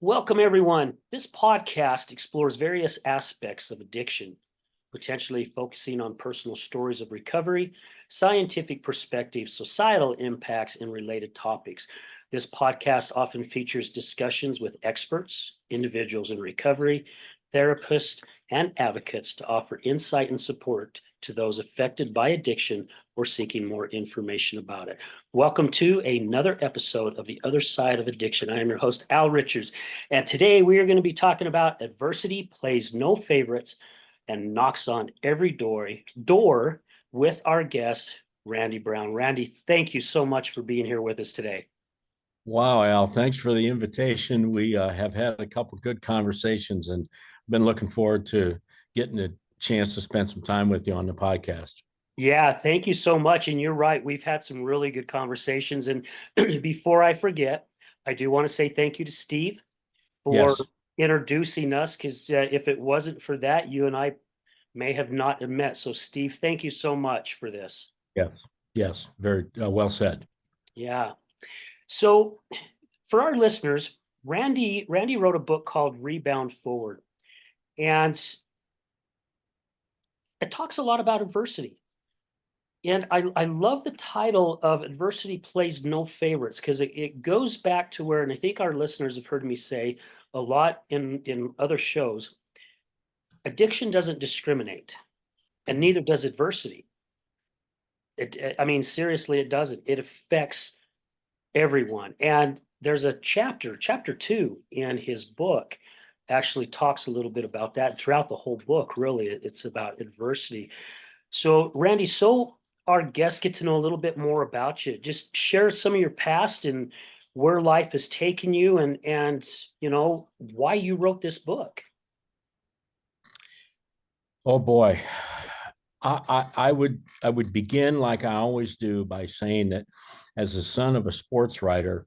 Welcome, everyone. This podcast explores various aspects of addiction, potentially focusing on personal stories of recovery, scientific perspectives, societal impacts, and related topics. This podcast often features discussions with experts, individuals in recovery, therapists, and advocates to offer insight and support to those affected by addiction or seeking more information about it. Welcome to another episode of The Other Side of Addiction. I am your host, Al Richards, and today we are going to be talking about adversity plays no favorites and knocks on every door with our guest, Randy Brown. Randy, thank you so much for being here with us today. Wow, Al, thanks for the invitation. We have had a couple good conversations and been looking forward to getting a chance to spend some time with you on the podcast. Yeah, thank you so much. And you're right, we've had some really good conversations. And before I forget, I do want to say thank you to Steve for Yes, introducing us, because if it wasn't for that, you and I may have not met. So, Steve, thank you so much for this. yes, yes, very well said. Yeah. So, for our listeners, Randy wrote a book called Rebound Forward, and it talks a lot about adversity. And I love the title of Adversity Plays No Favorites, because it goes back to where, and I think our listeners have heard me say a lot in other shows, addiction doesn't discriminate, and neither does adversity. I mean, seriously, it doesn't. It affects everyone. And there's a chapter 2 in his book actually talks a little bit about that. Throughout the whole book, really, it's about adversity. So, Randy, so our guests get to know a little bit more about you. Just share some of your past and where life has taken you, and why you wrote this book. Oh boy, I would begin like I always do by saying that as the son of a sports writer,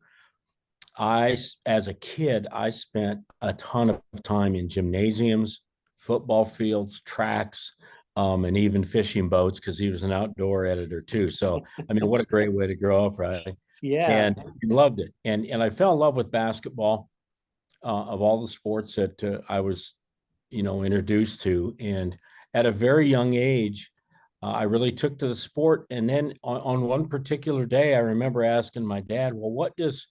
as a kid, I spent a ton of time in gymnasiums, football fields, tracks, and even fishing boats because he was an outdoor editor too. So, I mean, what a great way to grow up, right? Yeah. And loved it. And I fell in love with basketball of all the sports that I was, introduced to. And at a very young age, I really took to the sport. And then on one particular day, I remember asking my dad, "Well, what does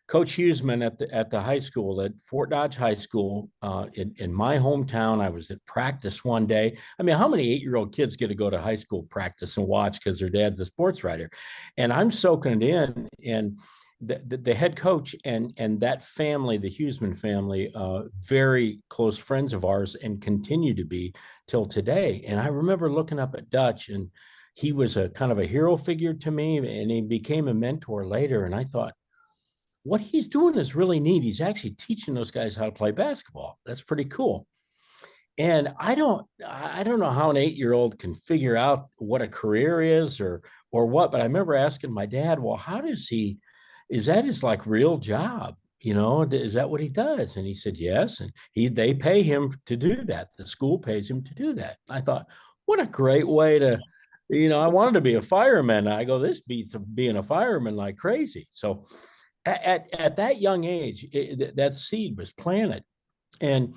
Coach Huseman at the high school at Fort Dodge High School in my hometown?" I was at practice one day. I mean, how many 8-year-old kids get to go to high school practice and watch because their dad's a sports writer? And I'm soaking it in. And the head coach and that family, the Huseman family, very close friends of ours and continue to be till today. And I remember looking up at Dutch, and he was a kind of a hero figure to me, and he became a mentor later. And I thought, what he's doing is really neat. He's actually teaching those guys how to play basketball. That's pretty cool. And I don't know how an 8-year-old can figure out what a career is or what, but I remember asking my dad, "Well, how does he, is that his like real job? Is that what he does?" And he said, "Yes." And they pay him to do that. The school pays him to do that. I thought, what a great way to, I wanted to be a fireman. I go, this beats being a fireman like crazy. So at that young age, that seed was planted. And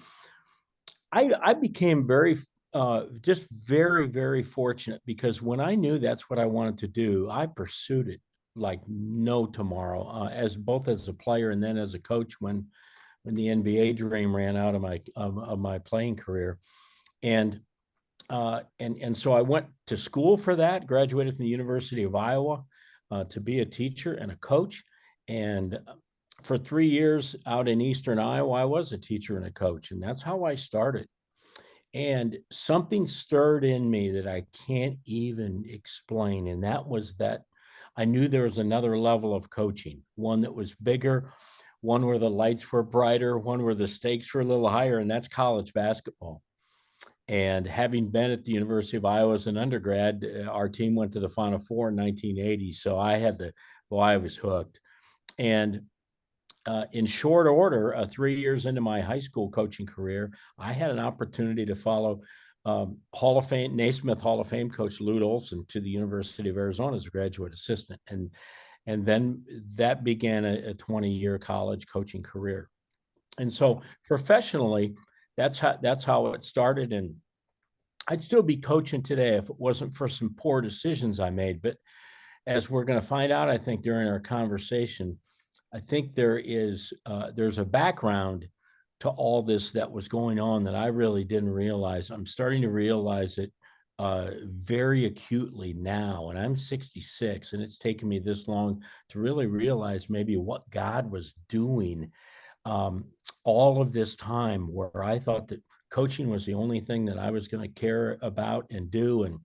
I became just very, very fortunate, because when I knew that's what I wanted to do, I pursued it like no tomorrow, as both as a player and then as a coach when the NBA dream ran out of my playing career. And so I went to school for that, graduated from the University of Iowa to be a teacher and a coach. And for 3 years out in Eastern Iowa, I was a teacher and a coach. And that's how I started. And something stirred in me that I can't even explain. And that was that I knew there was another level of coaching, one that was bigger, one where the lights were brighter, one where the stakes were a little higher, and that's college basketball. And having been at the University of Iowa as an undergrad, our team went to the Final Four in 1980. So I was hooked. And in short order, 3 years into my high school coaching career, I had an opportunity to follow Hall of Fame, Naismith Hall of Fame coach Lute Olson to the University of Arizona as a graduate assistant. And then that began a 20-year college coaching career. And so professionally, that's how it started. And I'd still be coaching today if it wasn't for some poor decisions I made. But as we're going to find out, I think during our conversation, I think there's a background to all this that was going on that I really didn't realize. I'm starting to realize it very acutely now, and I'm 66, and it's taken me this long to really realize maybe what God was doing um, all of this time, where I thought that coaching was the only thing that I was going to care about and do. And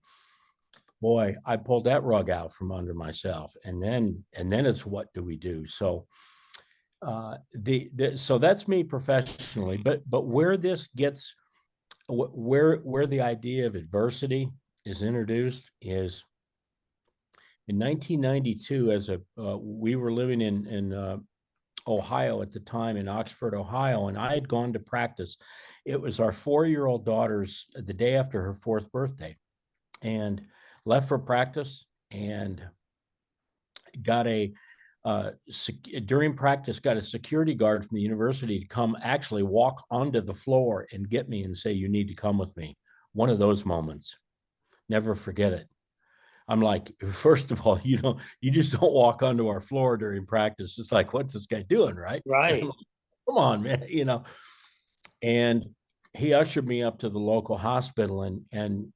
boy, I pulled that rug out from under myself. And then it's, what do we do? So so that's me professionally. But where this gets, where the idea of adversity is introduced is in 1992. As a we were living in Ohio at the time, in Oxford, Ohio, and I had gone to practice. It was our 4-year-old daughter's the day after her 4th birthday, and left for practice and got during practice, got a security guard from the university to come actually walk onto the floor and get me and say, "You need to come with me." One of those moments, never forget it. I'm like, first of all, you just don't walk onto our floor during practice. It's like, what's this guy doing, right? And I'm Right. like, come on, man. And he ushered me up to the local hospital, and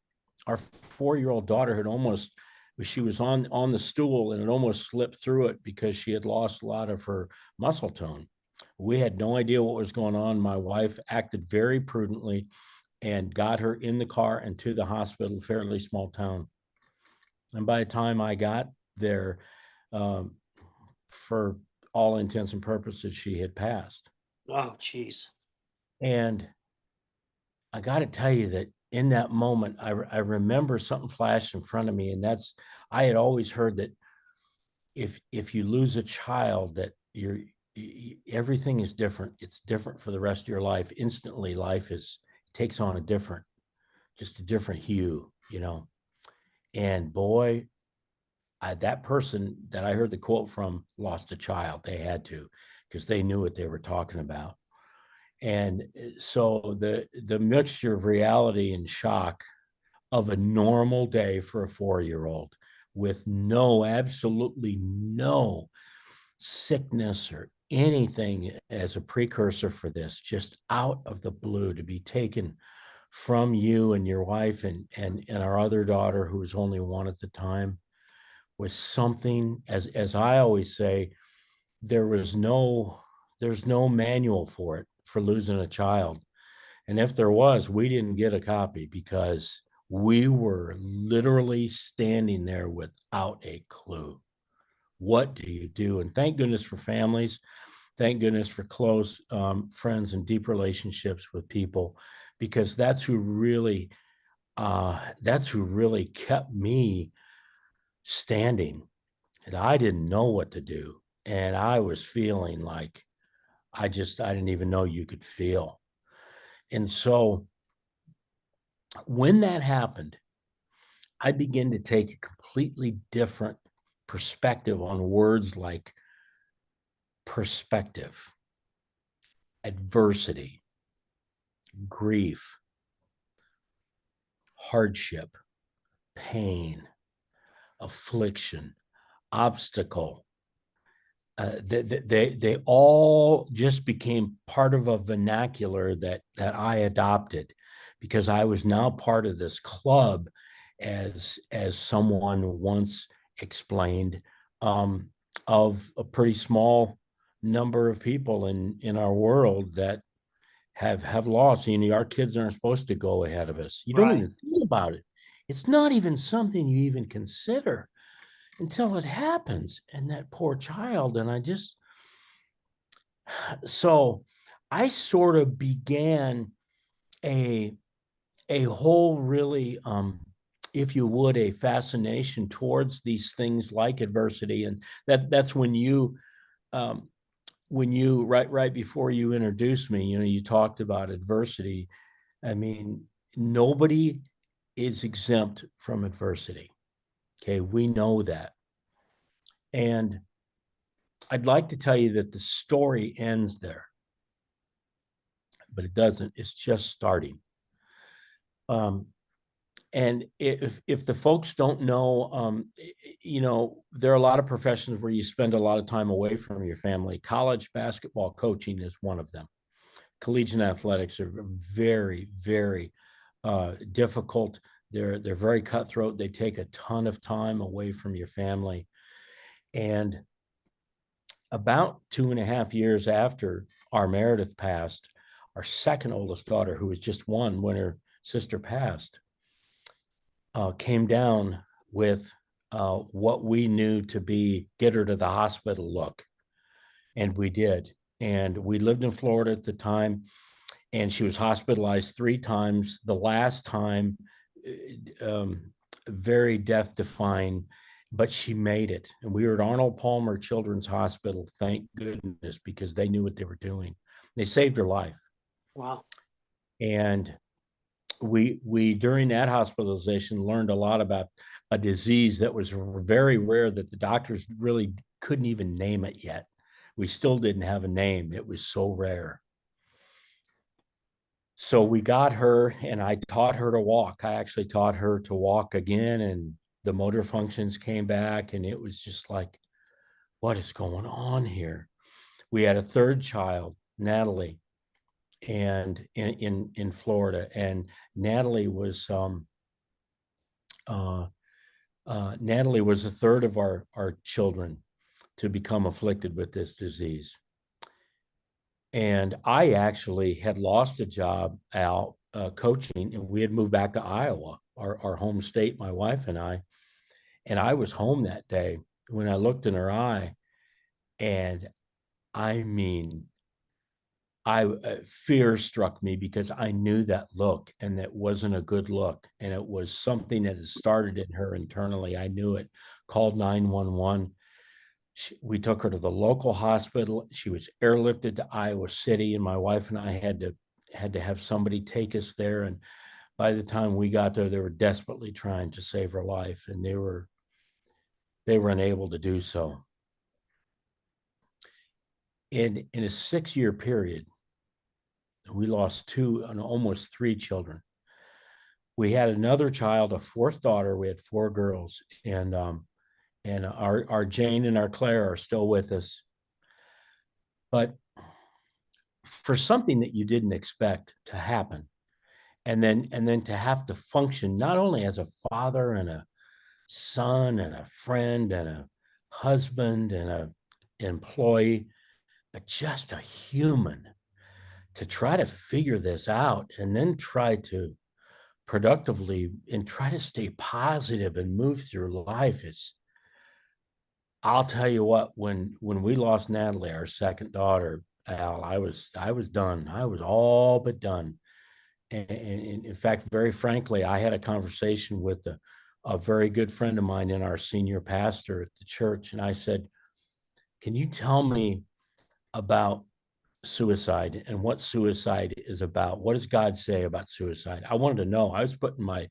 our 4-year-old daughter had almost, she was on the stool, and it almost slipped through it because she had lost a lot of her muscle tone. We had no idea what was going on. My wife acted very prudently and got her in the car and to the hospital, fairly small town. And by the time I got there, um, for all intents and purposes, she had passed. Oh, geez. And I got to tell you that in that moment, I remember something flashed in front of me, and that's, I had always heard that if you lose a child, that everything is different. It's different for the rest of your life. Instantly, life takes on just a different hue. And boy, that person that I heard the quote from lost a child. They had to, because they knew what they were talking about. And so the mixture of reality and shock of a normal day for a 4-year-old, with absolutely no sickness or anything as a precursor for this, just out of the blue, to be taken from you and your wife and our other daughter, who was only 1 at the time, was something, as I always say, there's no manual for it, for losing a child. And if there was, we didn't get a copy, because we were literally standing there without a clue. What do you do? And thank goodness for families. Thank goodness for close friends and deep relationships with people, because that's who really kept me standing. And I didn't know what to do. And I was feeling like I didn't even know you could feel. And so when that happened, I began to take a completely different perspective on words like perspective, adversity, grief, hardship, pain, affliction, obstacle. They all just became part of a vernacular that I adopted, because I was now part of this club, as someone once explained, um, of a pretty small number of people in our world that have lost. Our kids aren't supposed to go ahead of us. You don't Right. even think about it. It's not even something you even consider until it happens. And that poor child. And so I sort of began a whole, really, if you would, a fascination towards these things like adversity. And that's um, when you right before you introduced me, you talked about adversity. I mean, nobody is exempt from adversity. Okay, we know that. And I'd like to tell you that the story ends there. but it doesn't. It's just starting. And if the folks don't know, there are a lot of professions where you spend a lot of time away from your family. College basketball coaching is one of them. Collegiate athletics are very, very difficult. They're very cutthroat. They take a ton of time away from your family. And about 2.5 years after our Meredith passed, our second oldest daughter, who was just one when her sister passed, came down with what we knew to be get her to the hospital look. And we did. And we lived in Florida at the time, and she was hospitalized 3 times. The last time, very death defying, but she made it. And we were at Arnold Palmer Children's Hospital, thank goodness, because they knew what they were doing. They saved her life. Wow. And we during that hospitalization learned a lot about a disease that was very rare, that the doctors really couldn't even name it yet. We still didn't have a name. It was so rare. So we got her, and I taught her to walk. I actually taught her to walk again, and the motor functions came back, and it was just like, what is going on here? We had a third child, Natalie, and in Florida, and Natalie was Natalie was a third of our children to become afflicted with this disease. And I actually had lost a job out coaching, and we had moved back to Iowa, our home state, my wife and I was home that day when I looked in her eye, and I mean, fear struck me, because I knew that look, and that wasn't a good look, and it was something that had started in her internally. I knew it. Called 911. We took her to the local hospital. She was airlifted to Iowa City, and my wife and I had to have somebody take us there. And by the time we got there, they were desperately trying to save her life, and they were unable to do so. In a 6-year period, we lost 2 and almost 3 children. We had another child, a 4th daughter. We had 4 girls, and our Jane and our Claire are still with us. But for something that you didn't expect to happen, and then to have to function not only as a father and a son and a friend and a husband and an employee, but just a human, to try to figure this out, and then try to productively and try to stay positive and move through life. I'll tell you what, when we lost Natalie, our second daughter, Al, I was done. I was all but done. And in fact, very frankly, I had a conversation with a very good friend of mine and our senior pastor at the church. And I said, can you tell me about suicide and what suicide is about? What does God say about suicide? I wanted to know. I was putting my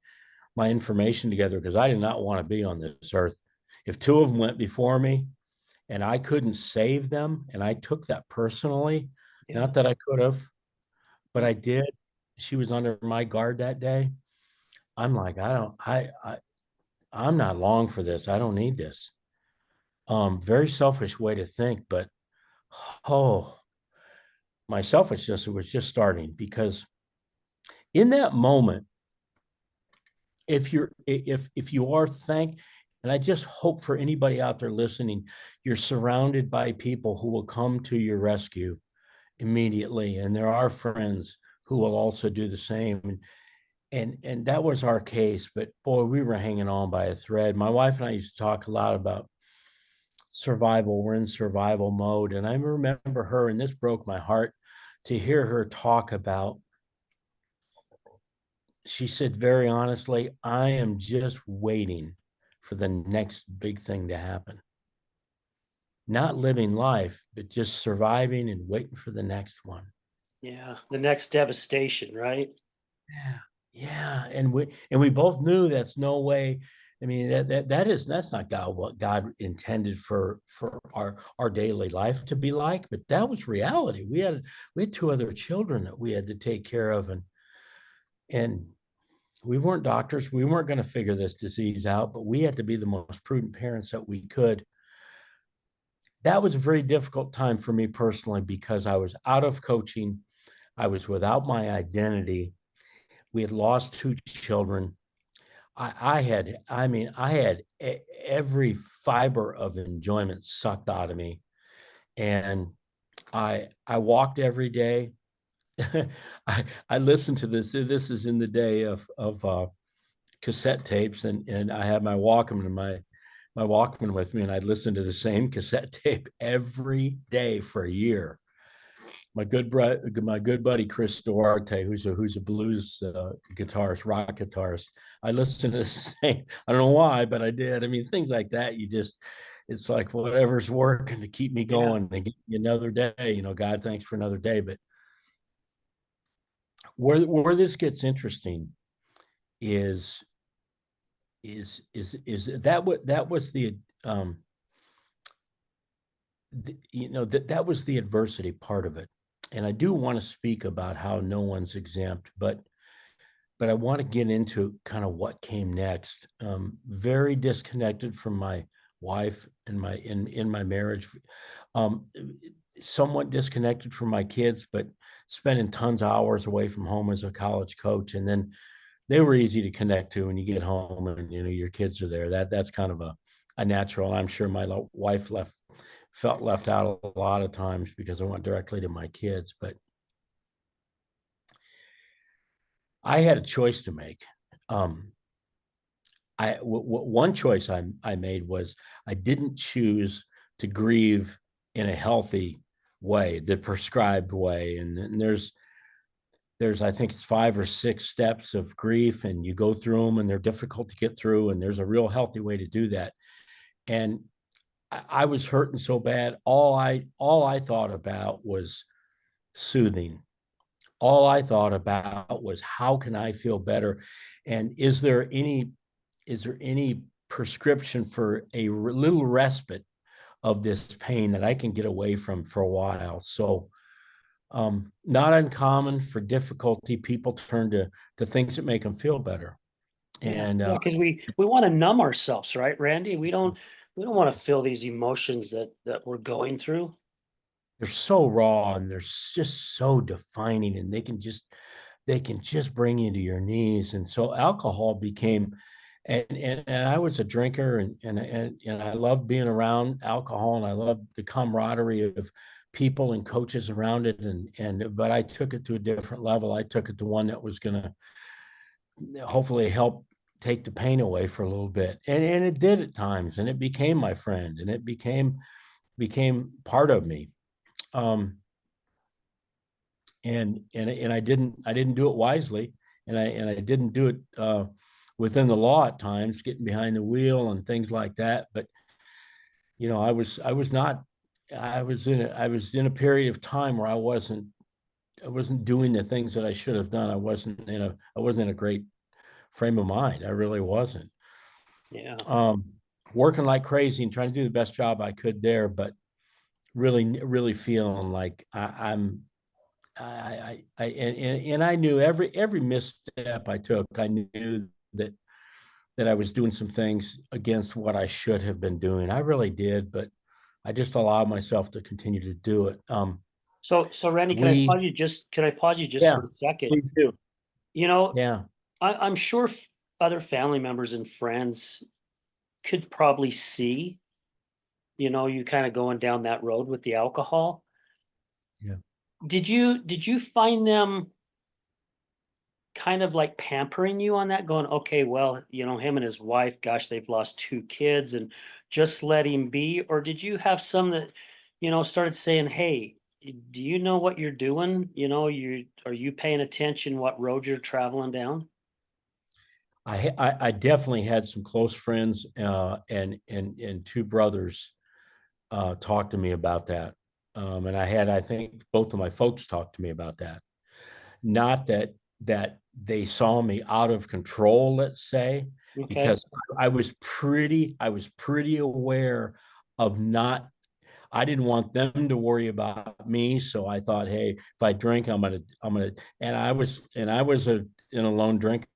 information together, because I did not want to be on this earth. If 2 of them went before me and I couldn't save them, and I took that personally, not that I could have, but I did. She was under my guard that day. I'm like, I'm not long for this. I don't need this. Very selfish way to think, but oh, my selfishness was just starting, because in that moment, if you are and I just hope for anybody out there listening, you're surrounded by people who will come to your rescue immediately, and there are friends who will also do the same. And that was our case, but boy, we were hanging on by a thread. My wife and I used to talk a lot about survival. We're in survival mode, and I remember her, and this broke my heart to hear her talk about. She said very honestly, I am just waiting for the next big thing to happen. Not living life, but just surviving and waiting for the next one. Yeah. The next devastation, right? Yeah. Yeah. And we both knew that's no way I mean, that's not God, what God intended for our daily life to be like, but that was reality. We had two other children that we had to take care of, and we weren't doctors. We weren't going to figure this disease out, but we had to be the most prudent parents that we could. That was a very difficult time for me personally because I was out of coaching. I was without my identity. We had lost two children. I had every fiber of enjoyment sucked out of me. And I walked every day. I listened to this. This is in the day of cassette tapes, and I had my Walkman with me, and I'd listen to the same cassette tape every day for a year. My good buddy Chris Duarte, who's a blues guitarist, rock guitarist. I listened to the same. I don't know why, but I did. I mean, things like that. It's like whatever's working to keep me Yeah. going and get me another day. God, thanks for another day. But where this gets interesting is that was that was the adversity part of it. And I do want to speak about how no one's exempt, but I want to get into kind of what came next. Very disconnected from my wife and in my marriage. Um, Somewhat disconnected from my kids, but spending tons of hours away from home as a college coach. And then they were easy to connect to when you get home and your kids are there. That's kind of a natural. I'm sure my wife felt left out a lot of times because I went directly to my kids, but I had a choice to make. Um, one choice I made was I didn't choose to grieve in a healthy way, the prescribed way. And there's I think it's 5 or 6 steps of grief, and you go through them, and they're difficult to get through. And there's a real healthy way to do that. And I was hurting so bad. All I thought about was soothing. All I thought about was how can I feel better, and is there any prescription for a little respite of this pain that I can get away from for a while. So not uncommon for difficulty, people turn to things that make them feel better. Yeah. And Yeah. Because we want to numb ourselves, right, Randy? We don't want to feel these emotions that we're going through. they're so raw, and they're just so defining, and they can just bring you to your knees. And so alcohol became, and I was a drinker, and I loved being around alcohol, and I loved the camaraderie of people and coaches around it. And but I took it to a different level. I took it to one that was going to hopefully help take the pain away for a little bit. And it did at times, and it became my friend, and it became part of me. Um, and I didn't do it wisely, and I didn't do it within the law at times, getting behind the wheel and things like that. But I was not I was in a period of time where I wasn't doing the things that I should have done. I wasn't in a great frame of mind. I really wasn't. Yeah. Um, Working like crazy and trying to do the best job I could there, but really feeling like and I knew every misstep I took. I knew that I was doing some things against what I should have been doing. I really did, but I just allowed myself to continue to do it. So Randy, We can I pause you just Yeah, for a second? please do. You know, Yeah, I'm sure other family members and friends could probably see, you kind of going down that road with the alcohol. yeah. Did you find them kind of like pampering you on that, going, okay, well, him and his wife, gosh, they've lost two kids and just let him be? Or did you have some that, started saying, hey, do you know what you're doing? Are you paying attention what road you're traveling down? I definitely had some close friends and two brothers talk to me about that. And I think both of my folks talked to me about that. Not that they saw me out of control, let's say, Okay. because I was pretty aware of not, I didn't want them to worry about me. So I thought, hey, if I drink, and I was an alone drinker.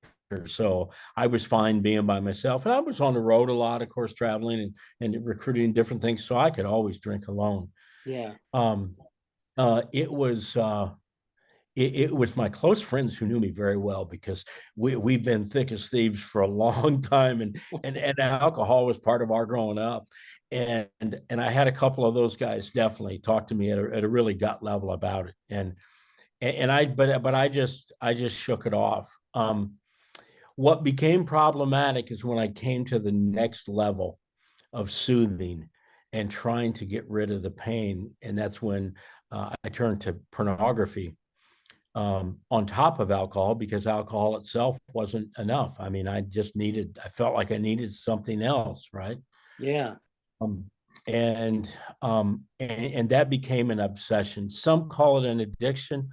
So I was fine being by myself. And I was on the road a lot, of course, traveling and recruiting different things. So I could always drink alone. Yeah. Um, it was, it was my close friends who knew me very well because we've been thick as thieves for a long time, and alcohol was part of our growing up, and I had a couple of those guys definitely talk to me at a really gut level about it, and I but I just shook it off. What became problematic is when I came to the next level of soothing and trying to get rid of the pain, and that's when I turned to pornography on top of alcohol, because alcohol itself wasn't enough. I mean, I felt like I needed something else, right? Yeah. Um, and that became an obsession. Some call it an addiction.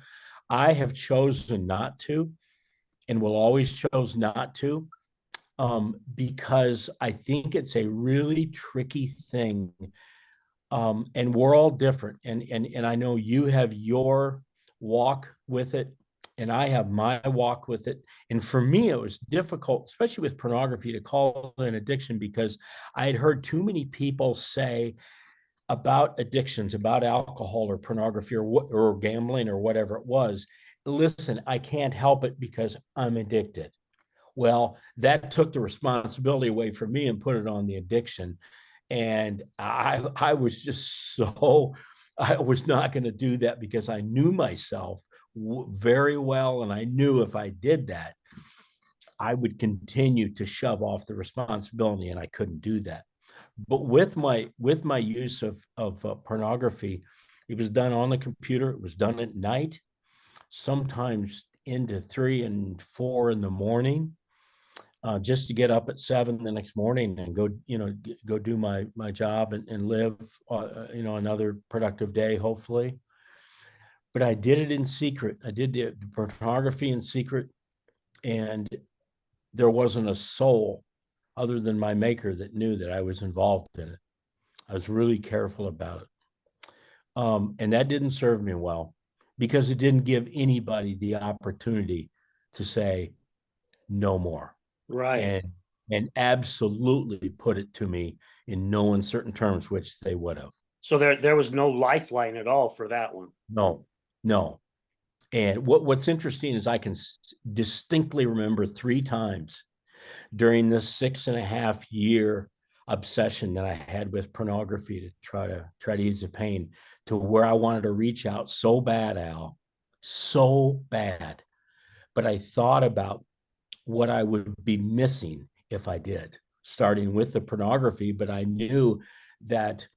I have chosen not to, and will always chose not to, because I think it's a really tricky thing. And we're all different. And I know you have your walk with it, and I have my walk with it. And for me, it was difficult, especially with pornography, to call it an addiction, because I had heard too many people say about addictions, about alcohol or pornography or gambling or whatever it was. Listen, I can't help it because I'm addicted. Well, that took the responsibility away from me and put it on the addiction. And I was just so, I was not going to do that because I knew myself very well. And I knew if I did that, I would continue to shove off the responsibility, and I couldn't do that. But with my use of pornography, it was done on the computer. It was done at night, sometimes into 3 and 4 in the morning, just to get up at 7 the next morning and go, go do my job and live, another productive day, hopefully. But I did it in secret. I did the pornography in secret, and there wasn't a soul other than my maker that knew that I was involved in it. I was really careful about it. And that didn't serve me well, because it didn't give anybody the opportunity to say no more. Right. And absolutely put it to me in no uncertain terms, which they would have. So there was no lifeline at all for that one. No, no. And what's interesting is I can distinctly remember 3 times during this 6.5 year obsession that I had with pornography to try to ease the pain, to where I wanted to reach out so bad, Al, so bad. But I thought about what I would be missing if I did, starting with the pornography. But I knew that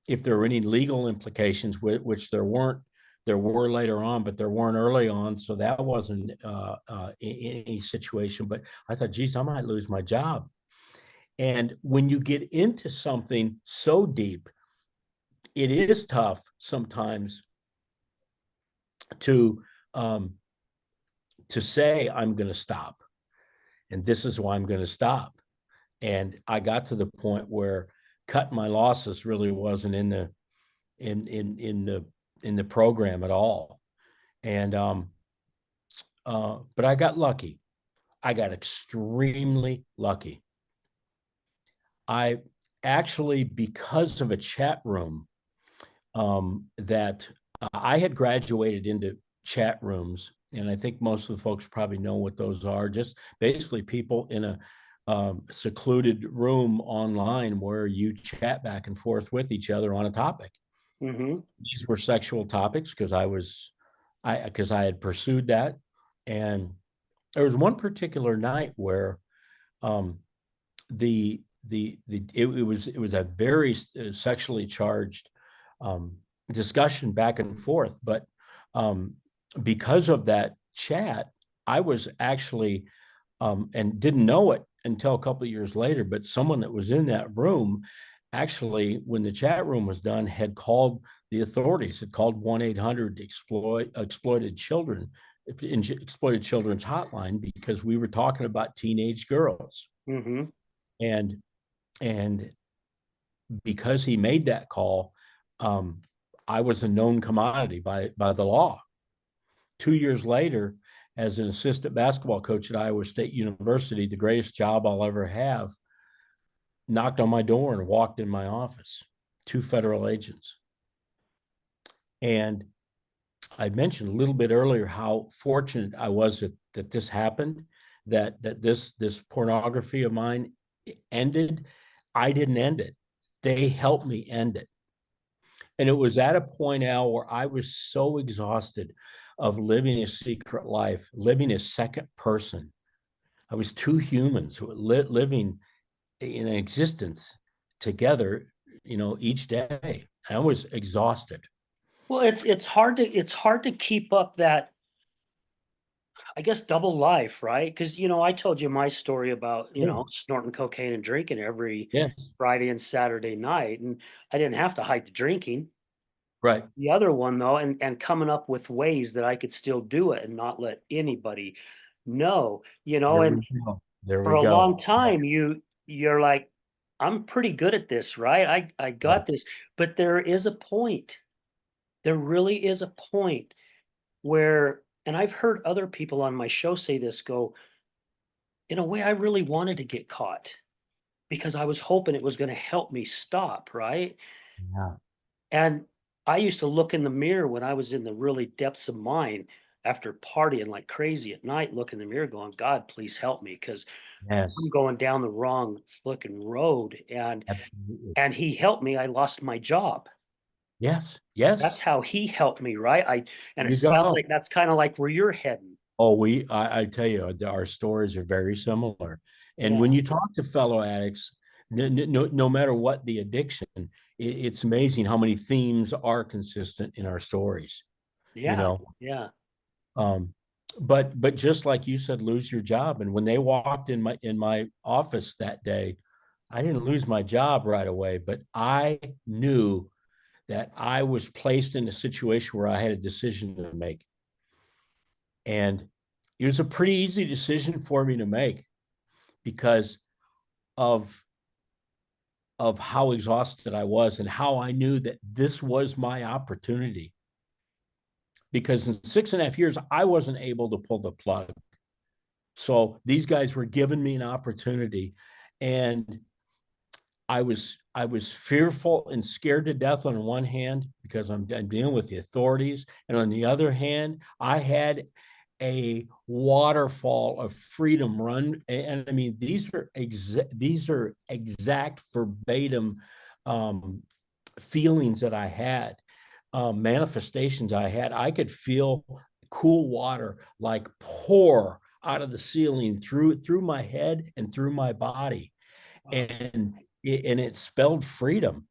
if there were any legal implications, which there weren't, there were later on, but there weren't early on. So that wasn't any situation. But I thought, geez, I might lose my job. And when you get into something so deep, it is tough sometimes to um, say, I'm going to stop, and this is why I'm going to stop. And I got to the point where cut my losses really wasn't in the in the program at all. And but I got lucky. I got extremely lucky. I actually, because of a chat room, that I had graduated into chat rooms, and I think most of the folks probably know what those are. Just basically people in a secluded room online where you chat back and forth with each other on a topic. Mm-hmm. These were sexual topics because I had pursued that. And there was one particular night where um, it was a very sexually charged discussion back and forth. But um, because of that chat, I was actually and didn't know it until a couple of years later. But someone that was in that room, actually, when the chat room was done, had called the authorities, had called 1-800 exploited children, exploited children's hotline, because we were talking about teenage girls. Mm-hmm. And and because he made that call, um, I was a known commodity by the law. 2 years later, as an assistant basketball coach at Iowa State University, the greatest job I'll ever have, knocked on my door and walked in my office, two federal agents. And I mentioned a little bit earlier how fortunate I was that this happened, that this pornography of mine ended. I didn't end it. They helped me end it. And it was at a point, Al, where I was so exhausted of living a secret life, living a second person. I was two humans living in existence together, each day. I was exhausted. Well, it's hard to keep up that, I guess, double life, right? Because I told you my story about Yeah. snorting cocaine and drinking every Yes. Friday and Saturday night, and I didn't have to hide the drinking. Right. The other one though, and coming up with ways that I could still do it and not let anybody know, There and we go. There for we a go. long time you're like, I'm pretty good at this, right? I Yeah. got this. But there is a point. There really is a point where, and I've heard other people on my show say this, go, in a way, I really wanted to get caught because I was hoping it was going to help me stop, right? Yeah. And I used to look in the mirror when I was in the really depths of mine after partying like crazy at night, look in the mirror going, God, please help me because I'm Yes. going down the wrong fucking road. Absolutely. And he helped me. I lost my job. Yes. That's Yes. how he helped me, right? And it You sounds go. like that's kind of like where you're heading. Oh, I tell you, our stories are very similar. And Yeah. when you talk to fellow addicts, no matter what the addiction, it's amazing how many themes are consistent in our stories, you Yeah. know. Yeah. Um, but just like you said, lose your job. And when they walked in my office that day, I didn't lose my job right away, but I knew that I was placed in a situation where I had a decision to make. And it was a pretty easy decision for me to make because of how exhausted I was and how I knew that this was my opportunity. Because in 6.5 years, I wasn't able to pull the plug. So these guys were giving me an opportunity. And I was fearful and scared to death on one hand because I'm dealing with the authorities, and on the other hand, I had a waterfall of freedom run. And I mean, these are exact verbatim um, feelings that I had, manifestations I had. I could feel cool water like pour out of the ceiling through my head and through my body, Wow. and it spelled freedom.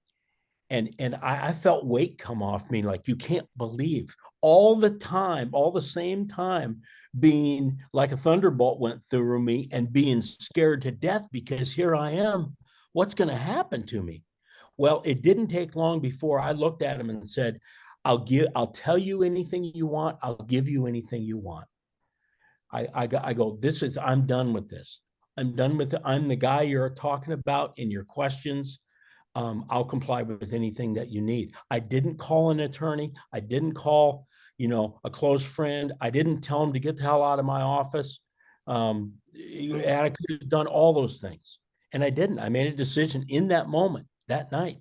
And I felt weight come off me, like you can't believe, all the time, all the same time, being like a thunderbolt went through me and being scared to death because here I am. What's going to happen to me? Well, it didn't take long before I looked at him and said, I'll tell you anything you want. I'll give you anything you want. I go, I'm done with this. I'm done with it. I'm the guy you're talking about in your questions. I'll comply with anything that you need. I didn't call an attorney. I didn't call, a close friend. I didn't tell him to get the hell out of my office. Mm. And I could have done all those things. And I didn't. I made a decision in that moment, that night.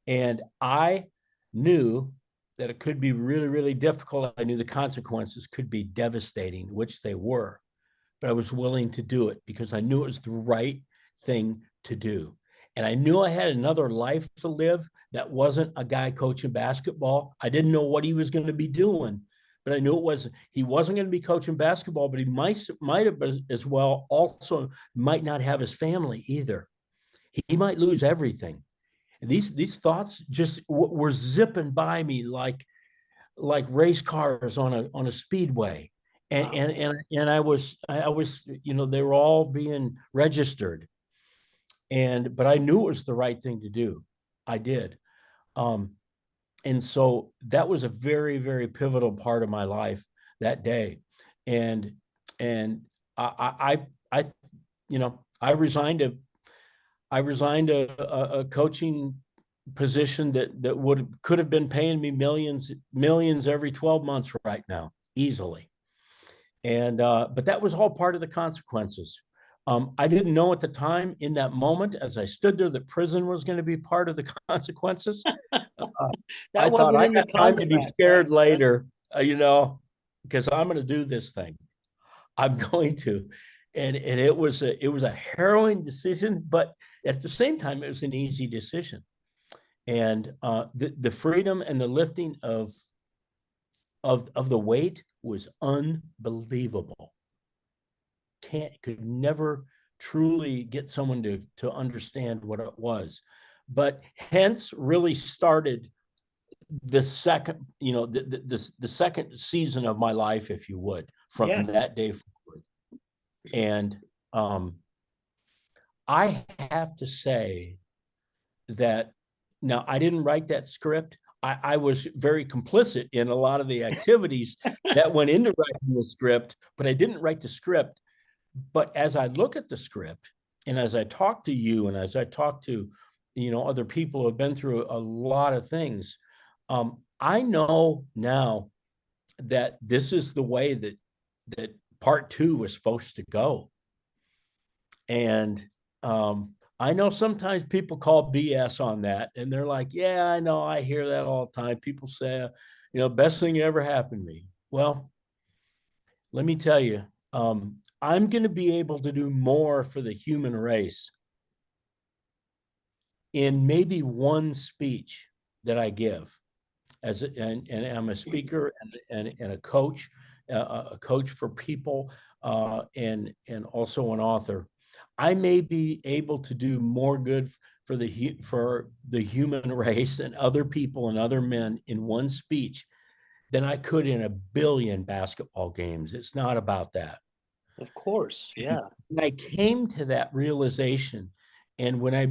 And I knew that it could be really, really difficult. I knew the consequences could be devastating, which they were, but I was willing to do it because I knew it was the right thing to do. And I knew I had another life to live that wasn't a guy coaching basketball. I didn't know what he was going to be doing, but I knew he wasn't going to be coaching basketball, but he might have as well also might not have his family either. He might lose everything. And these thoughts just were zipping by me like race cars on a speedway. And Wow. and I was they were all being registered, but I knew it was the right thing to do. I did. um and so that was a very, very pivotal part of my life that day. And and I I resigned a coaching position that could have been paying me millions every 12 months right now, easily. And but that was all part of the consequences. I didn't know at the time, in that moment, as I stood there, that prison was going to be part of the consequences. I That thought, wasn't I in the got time to be contract. scared later, because I'm going to do this thing. I'm going to. And it was a harrowing decision, but at the same time, it was an easy decision. And the freedom and the lifting of the weight was unbelievable. Could never truly get someone to understand what it was. But hence really started the second, the second season of my life, if you would, from Yeah. that day forward. And I have to say that now, I didn't write that script. I was very complicit in a lot of the activities that went into writing the script, but I didn't write the script. But as I look at the script, and as I talk to you, and as I talk to, other people who have been through a lot of things, I know now that this is the way that part two was supposed to go. And I know sometimes people call BS on that, and they're like, yeah, I know, I hear that all the time. People say, best thing ever happened to me. Well, let me tell you, I'm going to be able to do more for the human race in maybe one speech that I give. And I'm a speaker and a coach for people, and also an author. I may be able to do more good for the human race and other people and other men in one speech than I could in a billion basketball games. It's not about that. Of course. Yeah. When I came to that realization, and when I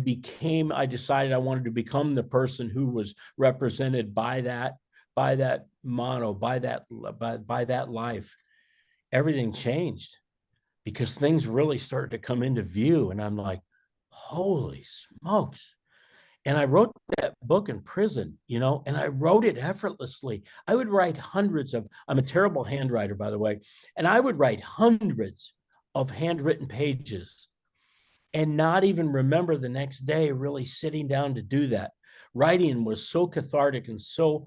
decided I wanted to become the person who was represented by that motto, by that life, everything changed, because things really started to come into view. And I'm like, holy smokes. And I wrote that book in prison, and I wrote it effortlessly. I would write I'm a terrible handwriter, by the way, and I would write hundreds of handwritten pages and not even remember the next day really sitting down to do that. Writing was so cathartic and so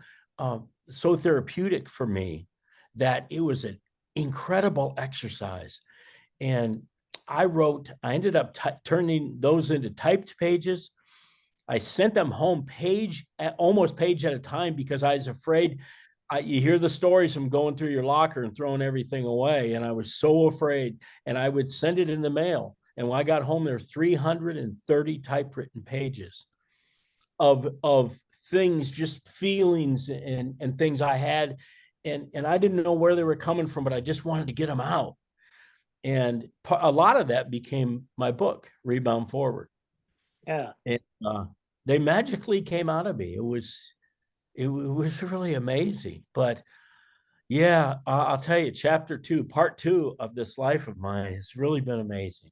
therapeutic for me that it was an incredible exercise. And I ended up turning those into typed pages. I sent them home almost page at a time, because I was afraid. You hear the stories from going through your locker and throwing everything away. And I was so afraid, and I would send it in the mail. And when I got home, there were 330 typewritten pages of things, just feelings and things I had. And I didn't know where they were coming from, but I just wanted to get them out. And a lot of that became my book, Rebound Forward. Yeah. And they magically came out of me. It was really amazing. But yeah, I'll tell you, part two of this life of mine has really been amazing.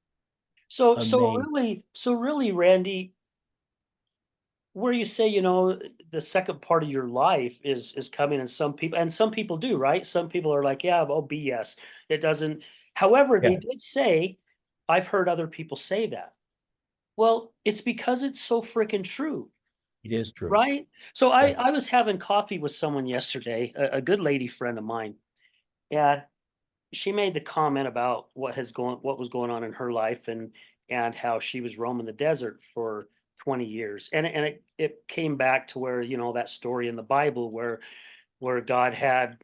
So really, Randy, where you say, the second part of your life is coming, and some people do, right? Some people are like, yeah, oh, BS. It doesn't. However, Yeah, they did say, I've heard other people say that. Well, it's because it's so freaking true, it is true. right? So Yeah. I was having coffee with someone yesterday, a good lady friend of mine, and she made the comment about what was going on in her life, and how she was roaming the desert for 20 years. And it came back to where, that story in the Bible where God had,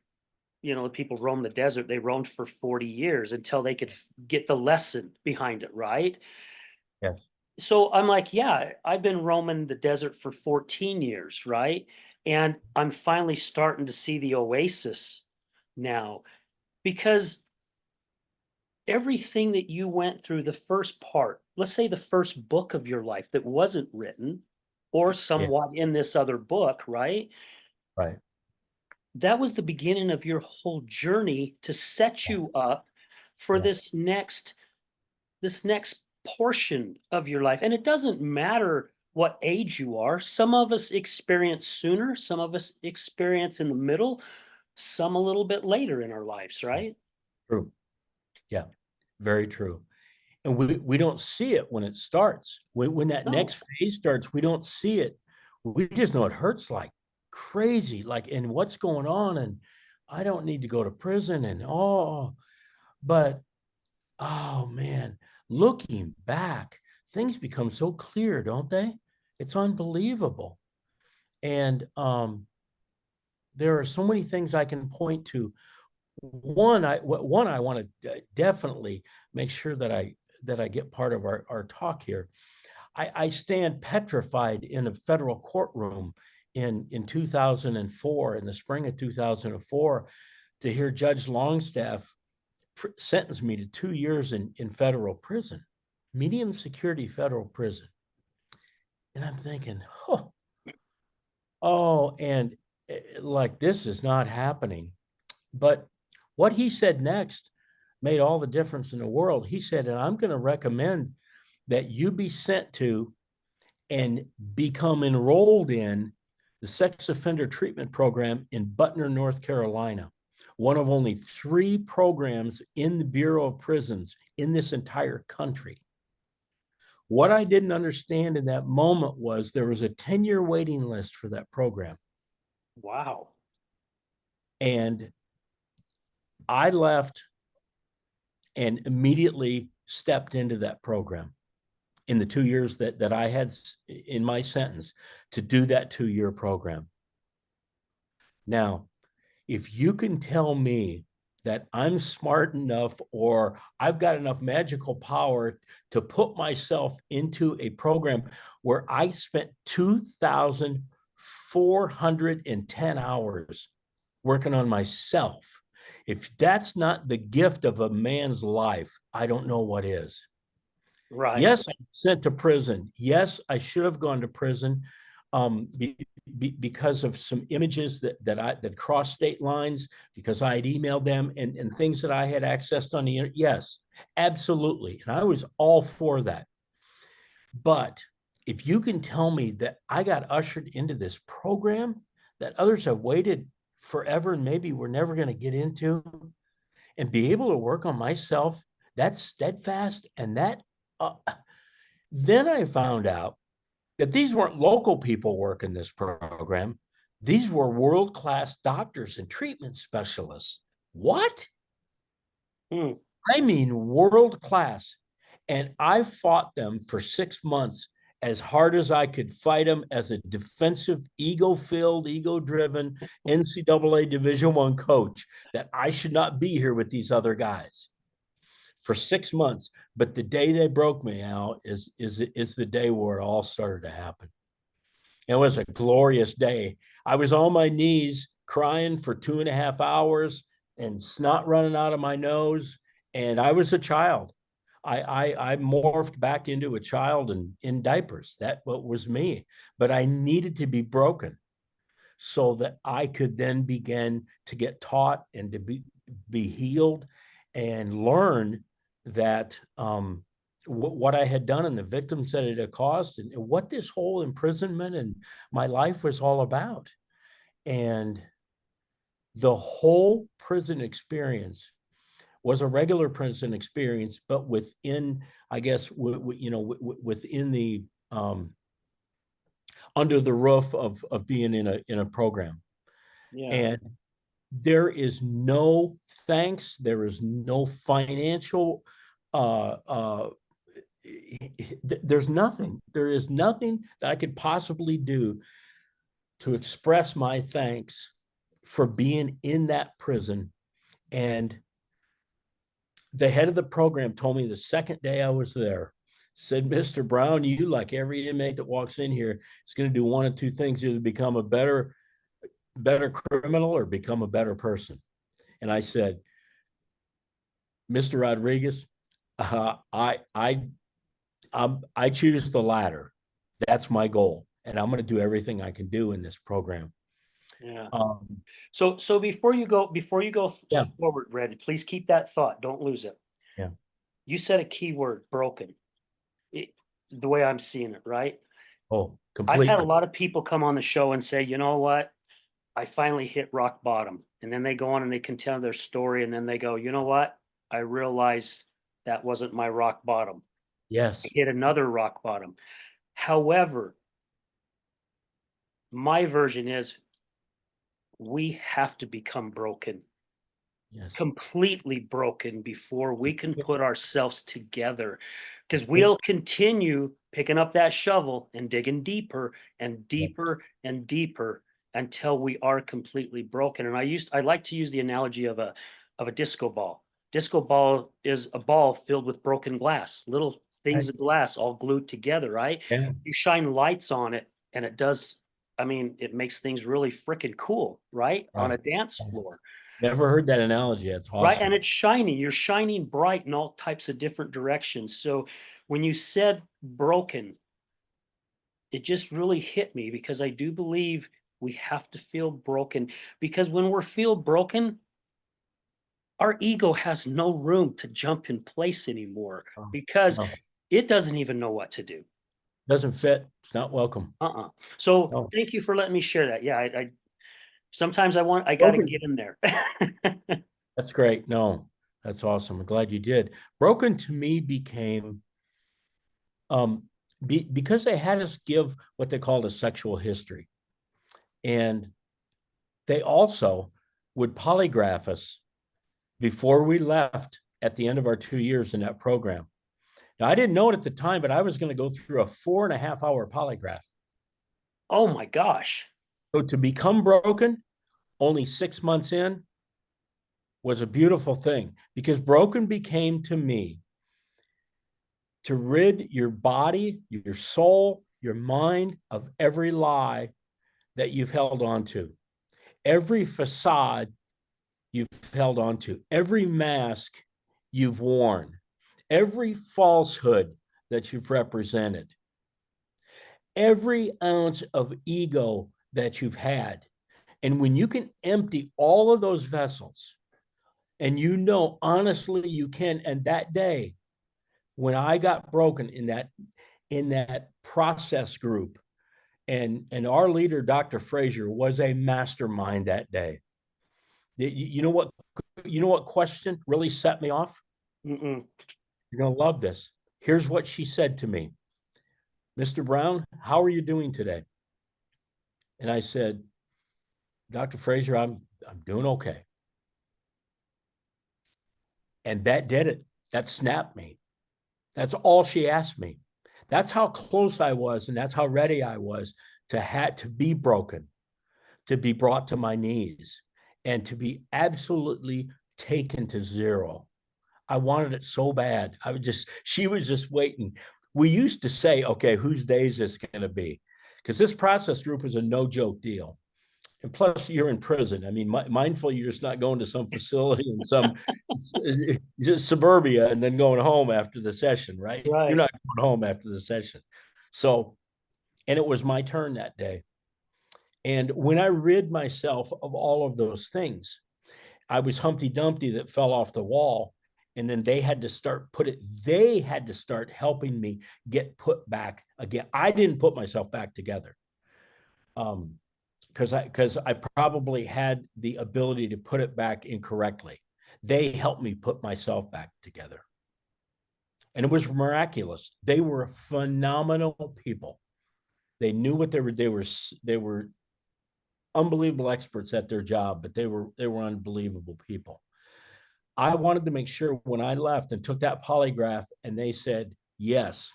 the people roam the desert. They roamed for 40 years until they could get the lesson behind it, right? Yes. So I'm like, yeah, I've been roaming the desert for 14 years, right? And I'm finally starting to see the oasis now, because everything that you went through, the first part, let's say the first book of your life that wasn't written, or Yeah. somewhat in this other book, right? Right. That was the beginning of your whole journey to set Yeah. you up for Yeah. this next portion of your life. And it doesn't matter what age you are. Some of us experience sooner, some of us experience in the middle, some a little bit later in our lives, right? True. Yeah, very true. And we don't see it when it starts. When that No. next phase starts, we don't see it. We just know it hurts like crazy. Like, and what's going on? And I don't need to go to prison. And but oh man, looking back, things become so clear, don't they? It's unbelievable. And there are so many things I can point to. One, I want to definitely make sure that I get part of our talk here. I stand petrified in a federal courtroom in 2004, in the spring of 2004, to hear Judge Longstaff sentence me to 2 years in federal prison, medium security federal prison. And I'm thinking, and like this is not happening. But what he said next made all the difference in the world. He said, and I'm going to recommend that you be sent to and become enrolled in the sex offender treatment program in Butner, North Carolina, one of only 3 programs in the Bureau of Prisons in this entire country. What I didn't understand in that moment was there was a 10-year waiting list for that program. Wow. And I left and immediately stepped into that program in the 2 years that I had in my sentence to do that 2-year program. Now, if you can tell me that I'm smart enough or I've got enough magical power to put myself into a program where I spent 2,410 hours working on myself, if that's not the gift of a man's life, I don't know what is. Right. Yes, I'm sent to prison. Yes, I should have gone to prison because of some images that crossed state lines, because I had emailed them and things that I had accessed on the internet. Yes, absolutely. And I was all for that. But if you can tell me that I got ushered into this program that others have waited forever and maybe we're never going to get into, and be able to work on myself, that's steadfast. And then I found out that these weren't local people working this program. These were world-class doctors and treatment specialists. What? I mean, world-class. And I fought them for 6 months as hard as I could fight them as a defensive, ego-filled, ego-driven NCAA Division I coach, that I should not be here with these other guys for 6 months. But the day they broke me out is the day where it all started to happen. It was a glorious day. I was on my knees crying for 2.5 hours and snot running out of my nose. And I was a child. I morphed back into a child in diapers. That what was me. But I needed to be broken so that I could then begin to get taught and to be healed and learn that what I had done and the victims that it had caused and what this whole imprisonment and my life was all about. And the whole prison experience was a regular prison experience, but within, I guess, within the under the roof of being in a program. Yeah. And there is no thanks. There is no financial. There's nothing. There is nothing that I could possibly do to express my thanks for being in that prison. And the head of the program told me the second day I was there, said, Mr. Brown, you, like every inmate that walks in here, is going to do one of two things: either become a better criminal or become a better person. And I said, Mr. Rodriguez, I choose the latter. That's my goal, and I'm going to do everything I can do in this program. Yeah. So before you go Yeah. forward, Red, please keep that thought. Don't lose it. Yeah. You said a key word: broken. the way I'm seeing it, right? Oh, I've had a completely. lot of people come on the show and say, you know what? I finally hit rock bottom. And then they go on and they can tell their story. And then they go, you know what? I realized that wasn't my rock bottom. I Yes. hit another rock bottom. However, my version is we have to become broken, Yes. completely broken before we can put ourselves together. Because Yeah. we'll continue picking up that shovel and digging deeper and deeper and deeper until we are completely broken. And I like to use the analogy of a disco ball. Disco ball is a ball filled with broken glass, little things Right. of glass all glued together, right? Yeah. You shine lights on it and it does, I mean, it makes things really freaking cool, right? On a Right. dance floor. Never heard that analogy. That's Right, and awesome. it's shining. You're shining bright in all types of different directions. So when you said broken, it just really hit me because I do believe we have to feel broken because when we feel broken, our ego has no room to jump in place anymore Oh, because no, it doesn't even know what to do. doesn't fit. It's not welcome. Uh-uh. So No. thank you for letting me share that. Yeah, I sometimes I got to Broken. get in there. That's great. No, that's awesome. I'm glad you did. Broken to me became um because they had us give what they called a sexual history. And they also would polygraph us before we left at the end of our 2 years in that program. Now, I didn't know it at the time, but I was going to go through a 4.5 hour polygraph. Oh my gosh. So to become broken only 6 months in was a beautiful thing because broken became to me to rid your body, your soul, your mind of every lie that you've held on to, every facade you've held on to, every mask you've worn, every falsehood that you've represented, every ounce of ego that you've had. And when you can empty all of those vessels, and you know honestly you can, and that day when I got broken in that process group, and our leader, Dr. Frazier, was a mastermind that day. You know what? You know what question really set me off? Mm-mm. You're gonna love this. Here's what she said to me, Mr. Brown. How are you doing today? And I said, Dr. Frazier, I'm doing okay. And that did it. That snapped me. That's all she asked me. That's how close I was, and that's how ready I was to be broken, to be brought to my knees, and to be absolutely taken to zero. I wanted it so bad. She was just waiting. We used to say, okay, whose day is this going to be? Because this process group is a no joke deal. And plus, you're in prison. I mean, mindful, you're just not going to some facility in some just suburbia and then going home after the session, right? You're Right. not going home after the session. So, and it was my turn that day. And when I rid myself of all of those things, I was Humpty Dumpty that fell off the wall. And then they had to start helping me get put back again. I didn't put myself back together. Because I probably had the ability to put it back incorrectly. They helped me put myself back together. And it was miraculous. They were phenomenal people. They knew what they were unbelievable experts at their job, but they were unbelievable people. I wanted to make sure when I left and took that polygraph and they said, yes,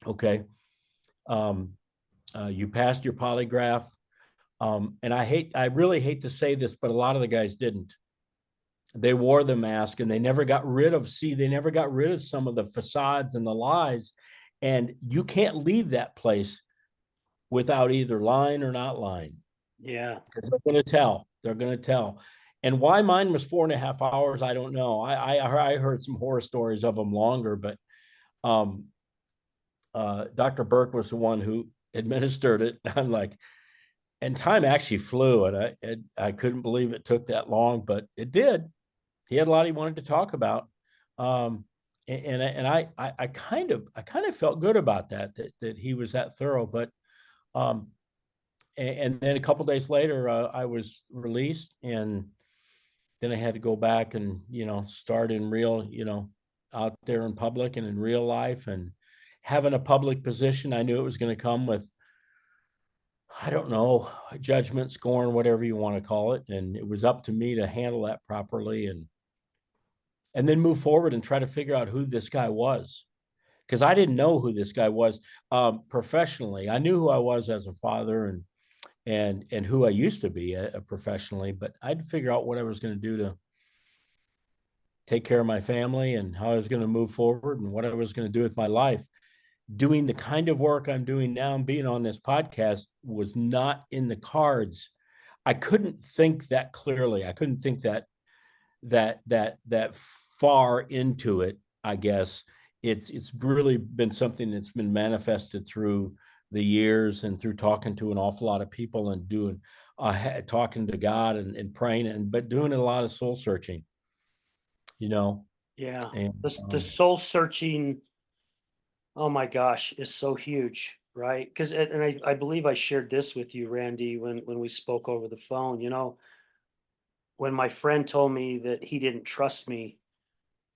okay, um, you passed your polygraph. And I really hate to say this, but a lot of the guys didn't. They wore the mask and they never got rid of, some of the facades and the lies. And you can't leave that place without either lying or not lying. Yeah. They're going to tell. They're going to tell. And why mine was 4.5 hours, I don't know. I heard some horror stories of them longer, but um, Dr. Burke was the one who administered it. I'm like, and time actually flew, and I couldn't believe it took that long, but it did. He had a lot he wanted to talk about, um, And I kind of felt good about that he was that thorough. But um, and then a couple days later, I was released, and then I had to go back and start in real, out there in public and in real life, and having a public position. I knew it was going to come with, I don't know, judgment, scorn, whatever you want to call it, and it was up to me to handle that properly, and then move forward and try to figure out who this guy was, because I didn't know who this guy was professionally. I knew who I was as a father, and who I used to be professionally, but I had to figure out what I was going to do to take care of my family, and how I was going to move forward, and what I was going to do with my life. Doing the kind of work I'm doing now and being on this podcast was not in the cards. I couldn't think that clearly. I couldn't think that far into it. I guess it's really been something that's been manifested through the years, and through talking to an awful lot of people, and doing talking to God, and praying, but doing a lot of soul searching, you know. Yeah. And The soul searching, oh my gosh, is so huge, right? Because and I believe I shared this with you, Randy, when we spoke over the phone. When my friend told me that he didn't trust me,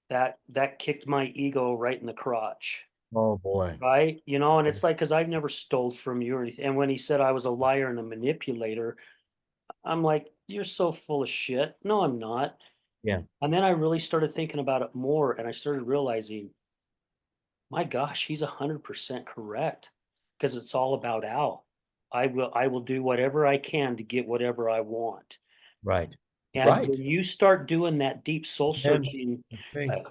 that kicked my ego right in the crotch, oh boy. right? And it's like, because I've never stole from you or anything. And when he said I was a liar and a manipulator, I'm like, you're so full of shit. No, I'm not. Yeah. And then I really started thinking about it more, and I started realizing, my gosh, he's 100% correct, because it's all about Al. I will do whatever I can to get whatever I want. Right. And Right. when you start doing that deep soul And searching, okay. uh,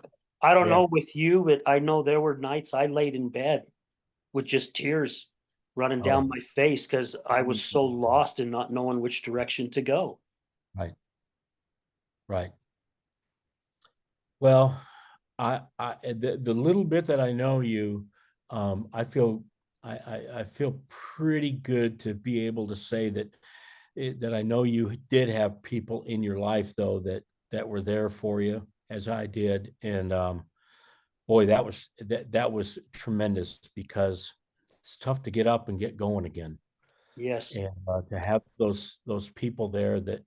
I don't Yeah. know with you, but I know there were nights I laid in bed with just tears running Oh, down my face, because I was so lost and not knowing which direction to go. right. Right. Well, the little bit that I know you, I feel I feel pretty good to be able to say that I know you did have people in your life, though, that were there for you, as I did. And boy, that was tremendous, because it's tough to get up and get going again, Yes. and to have those people there that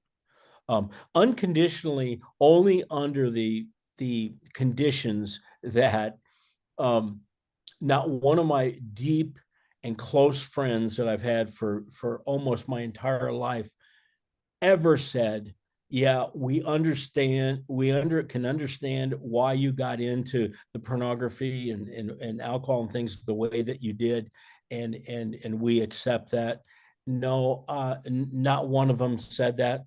unconditionally, only under the conditions that um, not one of my deep and close friends that I've had for almost my entire life ever said, "Yeah, we can understand why you got into the pornography and alcohol and things the way that you did, and we accept that." No, not one of them said that.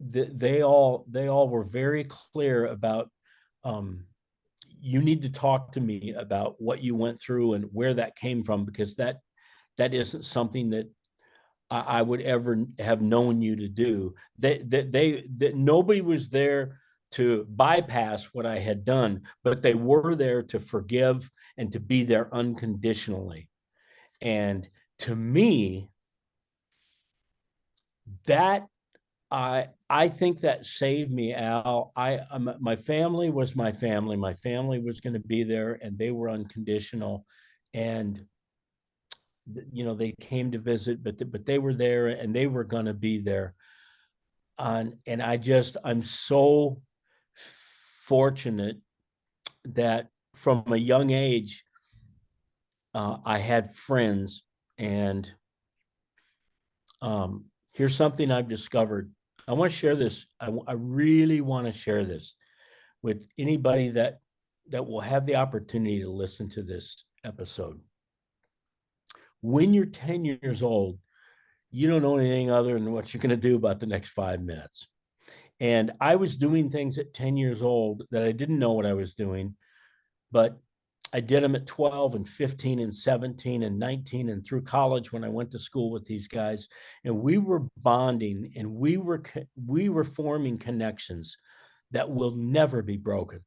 They all were very clear about, um, you need to talk to me about what you went through and where that came from, because that isn't something that I would ever have known you to do. That nobody was there to bypass what I had done, but they were there to forgive and to be there unconditionally. And to me, that I think that saved me, Al. My family was my family. My family was going to be there, and they were unconditional. And they came to visit, but they were there, and they were going to be there. And I'm so fortunate that from a young age, I had friends. And here's something I've discovered. I want to share this. I really want to share this with anybody that will have the opportunity to listen to this episode. When you're 10 years old, you don't know anything other than what you're going to do about the next 5 minutes. And I was doing things at 10 years old that I didn't know what I was doing, but I did them at 12 and 15 and 17 and 19 and through college when I went to school with these guys. And we were bonding, and we were forming connections that will never be broken.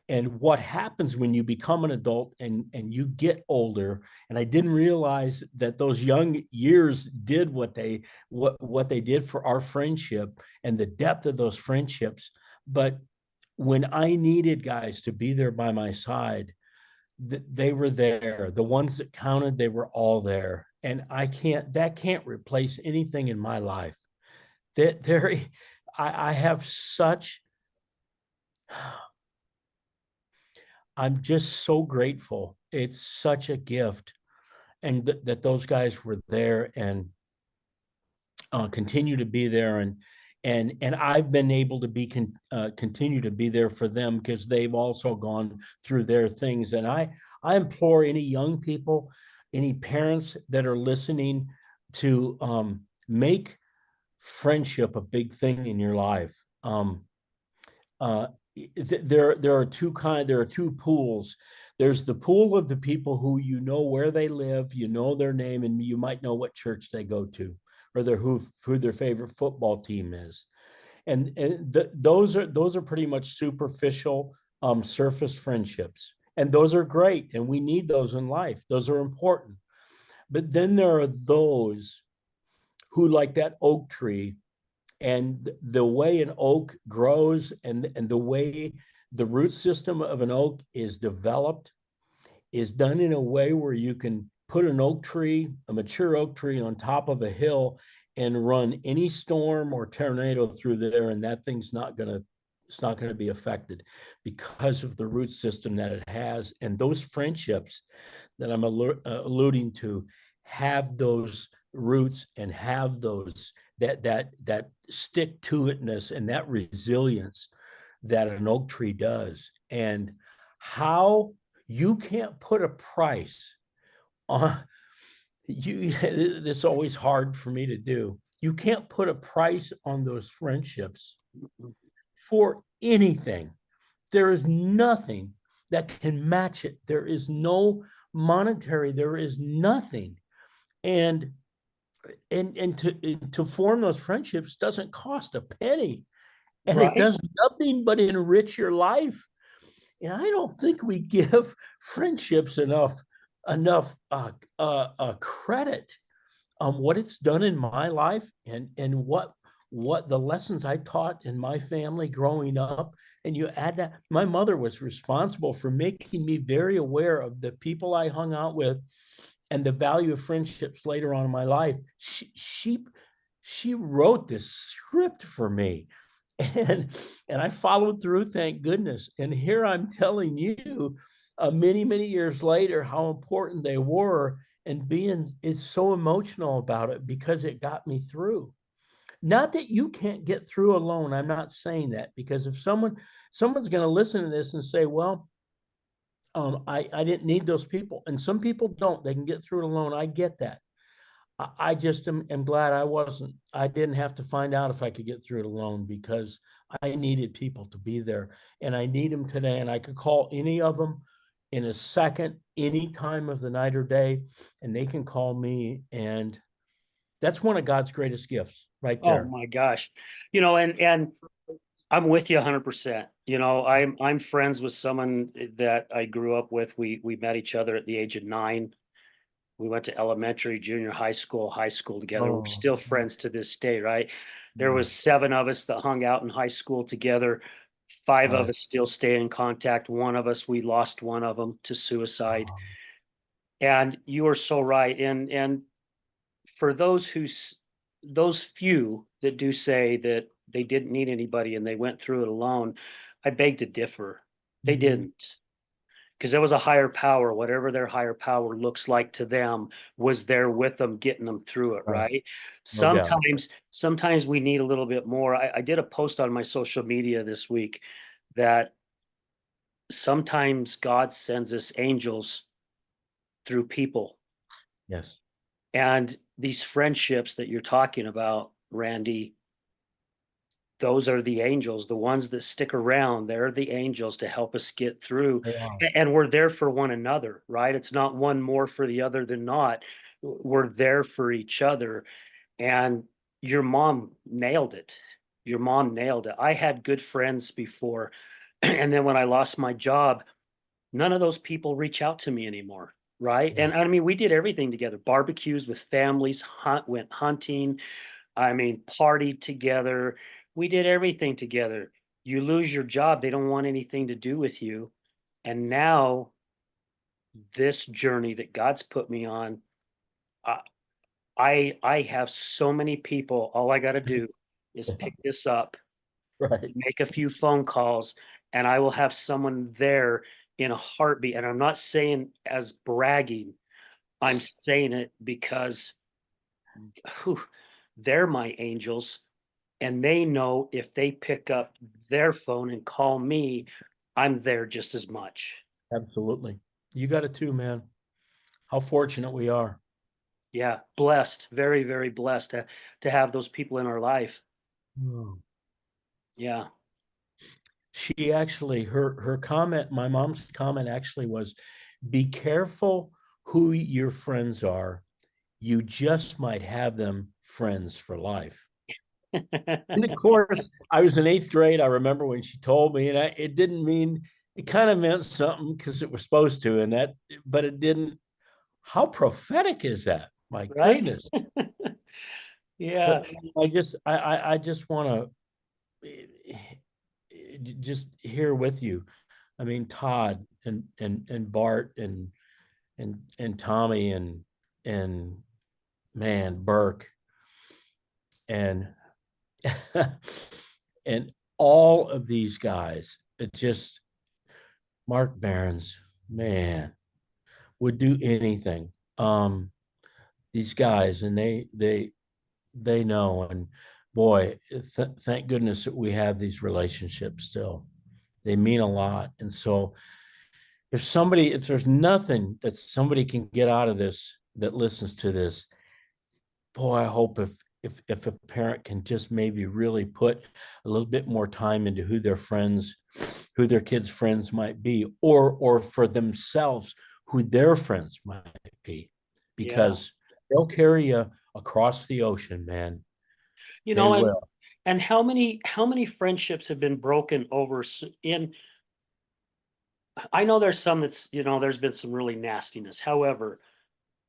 And what happens when you become an adult and you get older, and I didn't realize that those young years did what they did for our friendship and the depth of those friendships. But when I needed guys to be there by my side, they were there. The ones that counted, they were all there. And that can't replace anything in my life. That there, I have such, I'm just so grateful. It's such a gift. And that those guys were there and continue to be there. And I've been able to continue to be there for them because they've also gone through their things. And I implore any young people, any parents that are listening to make friendship a big thing in your life. Uh, there are two pools. There's the pool of the people who you know where they live, you know their name, and you might know what church they go to, or who their favorite football team is. And those are pretty much superficial, surface friendships, and those are great, and we need those in life. Those are important. But then there are those who, like that oak tree, and the way an oak grows, and the way the root system of an oak is developed, is done in a way where you can put an oak tree, a mature oak tree, on top of a hill and run any storm or tornado through there, and that thing's not going to it's not going to be affected because of the root system that it has. And those friendships that I'm alluding to have those roots and have those that stick to itness and that resilience that an oak tree does. And how you can't put a price on you. This is always hard for me to do. You can't put a price on those friendships for anything. There is nothing that can match it. There is no monetary, there is nothing. And to form those friendships doesn't cost a penny, and it Right. does nothing but enrich your life. And I don't think we give friendships enough credit on what it's done in my life, and what the lessons I taught in my family growing up. And you add that my mother was responsible for making me very aware of the people I hung out with and the value of friendships later on in my life. She wrote this script for me, and I followed through, thank goodness. And here I'm telling you, many years later, how important they were, and being is so emotional about it because it got me through. Not that you can't get through alone. I'm not saying that, because if someone's going to listen to this and say, well, I didn't need those people. And some people don't. They can get through it alone. I get that. I just am glad I didn't have to find out if I could get through it alone, because I needed people to be there, and I need them today. And I could call any of them in a second, any time of the night or day, and they can call me. And that's one of God's greatest gifts right Oh there. my gosh. And I'm with you 100%. I'm friends with someone that I grew up with. We met each other at the age of 9. We went to elementary, junior high school together. We're Oh, still friends to this day, right? There yeah. was 7 of us that hung out in high school together. 5 of us still stay in contact. One of us, we lost one of them to suicide. And you are so right. And for those few that do say that they didn't need anybody and they went through it alone, I beg to differ. They Mhm. didn't, because there was a higher power. Whatever their higher power looks like to them was there with them, getting them through it, Right. right? No doubt. Sometimes we need a little bit more. I did a post on my social media this week that sometimes God sends us angels through people. Yes. And these friendships that you're talking about, Randy, those are the angels, the ones that stick around. They're the angels to help us get through. They are. And we're there for one another, right? It's not one more for the other than not. We're there for each other. And your mom nailed it. Your mom nailed it. I had good friends before. And then when I lost my job, none of those people reach out to me anymore. Right. Yeah. And I mean, we did everything together, barbecues with families, went hunting, I mean, partied together. We did everything together. you lose your job, they don't want anything to do with you. And now this journey that God's put me on, I I have so many people, all I gotta do is Yeah, pick this up, right. make a few phone calls, and I will have someone there in a heartbeat, and I'm not saying as bragging, I'm saying it because, whew, they're my angels, and they know if they pick up their phone and call me, I'm there just as much. Absolutely. You got it too, man. How fortunate we are. Yeah, blessed, very, very blessed to have those people in our life. Mm. Yeah. She actually, her comment, my mom's comment actually was, be careful who your friends are. You just might have them friends for life. And of course, I was in eighth grade. I remember when she told me, and it didn't mean, it kind of meant something because it was supposed to, and that, but it didn't. How prophetic is that? My Right? goodness. Yeah. But I just want to just here with you. I mean, Todd and Bart and Tommy and man Burke and and all of these guys. It just Mark Barons, man, would do anything. These guys, and they know, and boy, thank goodness that we have these relationships still. They mean a lot, and so if there's nothing that somebody can get out of this that listens to this, boy, I hope if a parent can just maybe really put a little bit more time into who their friends, who their kids' friends might be, or for themselves, who their friends might be, Yeah. because they'll carry you across the ocean, man. You They know, will. and how many friendships have been broken over in I know there's some that's, there's been some really nastiness. However,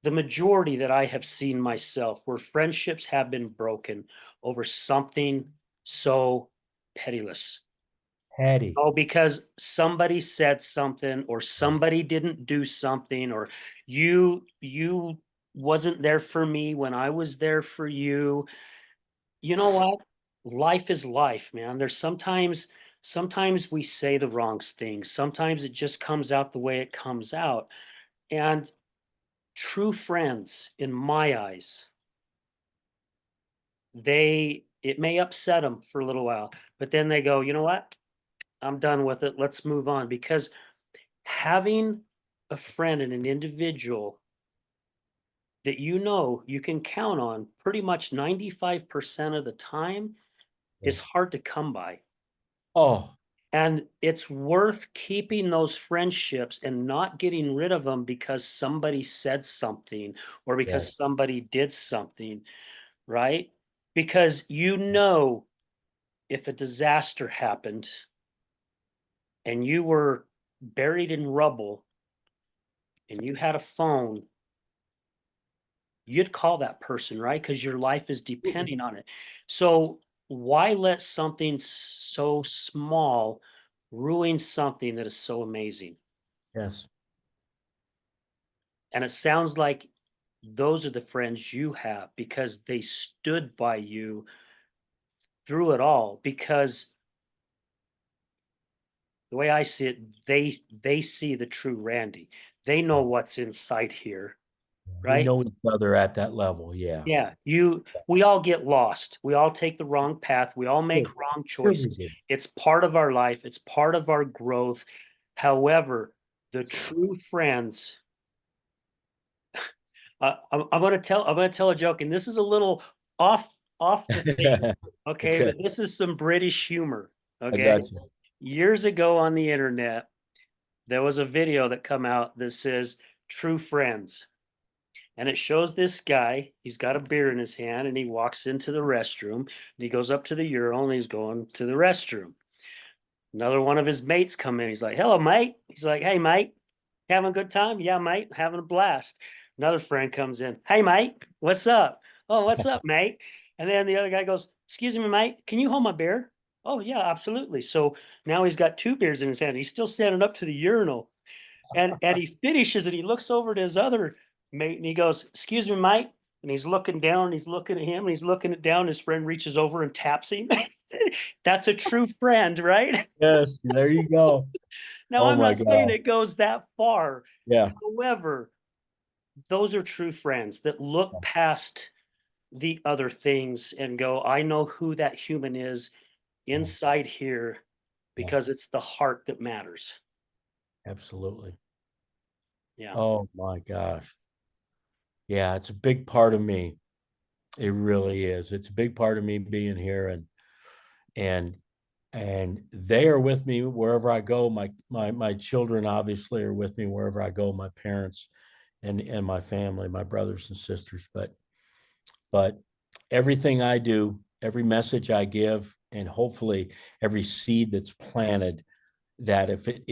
the majority that I have seen myself where friendships have been broken over something so pitiless. Hattie. Oh, because somebody said something or somebody didn't do something or you wasn't there for me when I was there for you. You know what? Life is life, man. There's sometimes we say the wrong things. Sometimes it just comes out the way it comes out. And true friends, in my eyes, it may upset them for a little while, but then they go, you know what? I'm done with it. Let's move on. Because having a friend and an individual that you can count on pretty much 95% of the time is hard to come by. Oh, And it's worth keeping those friendships and not getting rid of them because somebody said something or because yes. somebody did something, right? Because if a disaster happened and you were buried in rubble and you had a phone, you'd call that person, right? Because your life is depending on it. So why let something so small ruin something that is so amazing? Yes. And it sounds like those are the friends you have because they stood by you through it all. Because the way I see it, they see the true Randy. They know what's inside here, We right? know each other at that level. Yeah. Yeah, we all get lost. We all take the wrong path. We all make Sure. wrong Sure we choices. do. It's part of our life. It's part of our growth. However, the true friends, I'm going to tell a joke, and this is a little off the thing, okay? Okay. But this is some British humor, I okay? got you. Years ago on the internet, there was a video that come out that says "True Friends," and it shows this guy. He's got a beer in his hand, and he walks into the restroom. And he goes up to the urinal, and he's going to the restroom. Another one of his mates come in. He's like, "Hello, mate." He's like, "Hey, mate, having a good time?" "Yeah, mate, having a blast." Another friend comes in. "Hey, mate, what's up?" "Oh, what's up, mate?" And then the other guy goes, "Excuse me, mate, can you hold my beer?" Oh yeah, absolutely. So now he's got 2 beers in his hand. He's still standing up to the urinal, and he finishes and he looks over to his other mate and he goes, "Excuse me, Mike." And he's looking down, and he's looking at him, and he's looking it down. His friend reaches over and taps him. That's a true friend, right? Yes, there you go. Now, Oh I'm my not saying God. it goes that far. Yeah. However, those are true friends that look past the other things and go, I know who that human is Yeah. inside here Yeah. because it's the heart that matters. Absolutely. Yeah. Oh my gosh. Yeah, it's a big part of me. It really is. It's a big part of me being here, and and they are with me wherever I go. My children obviously are with me wherever I go, my parents and my family, my brothers and sisters. But everything I do, every message I give, and hopefully every seed that's planted, that if it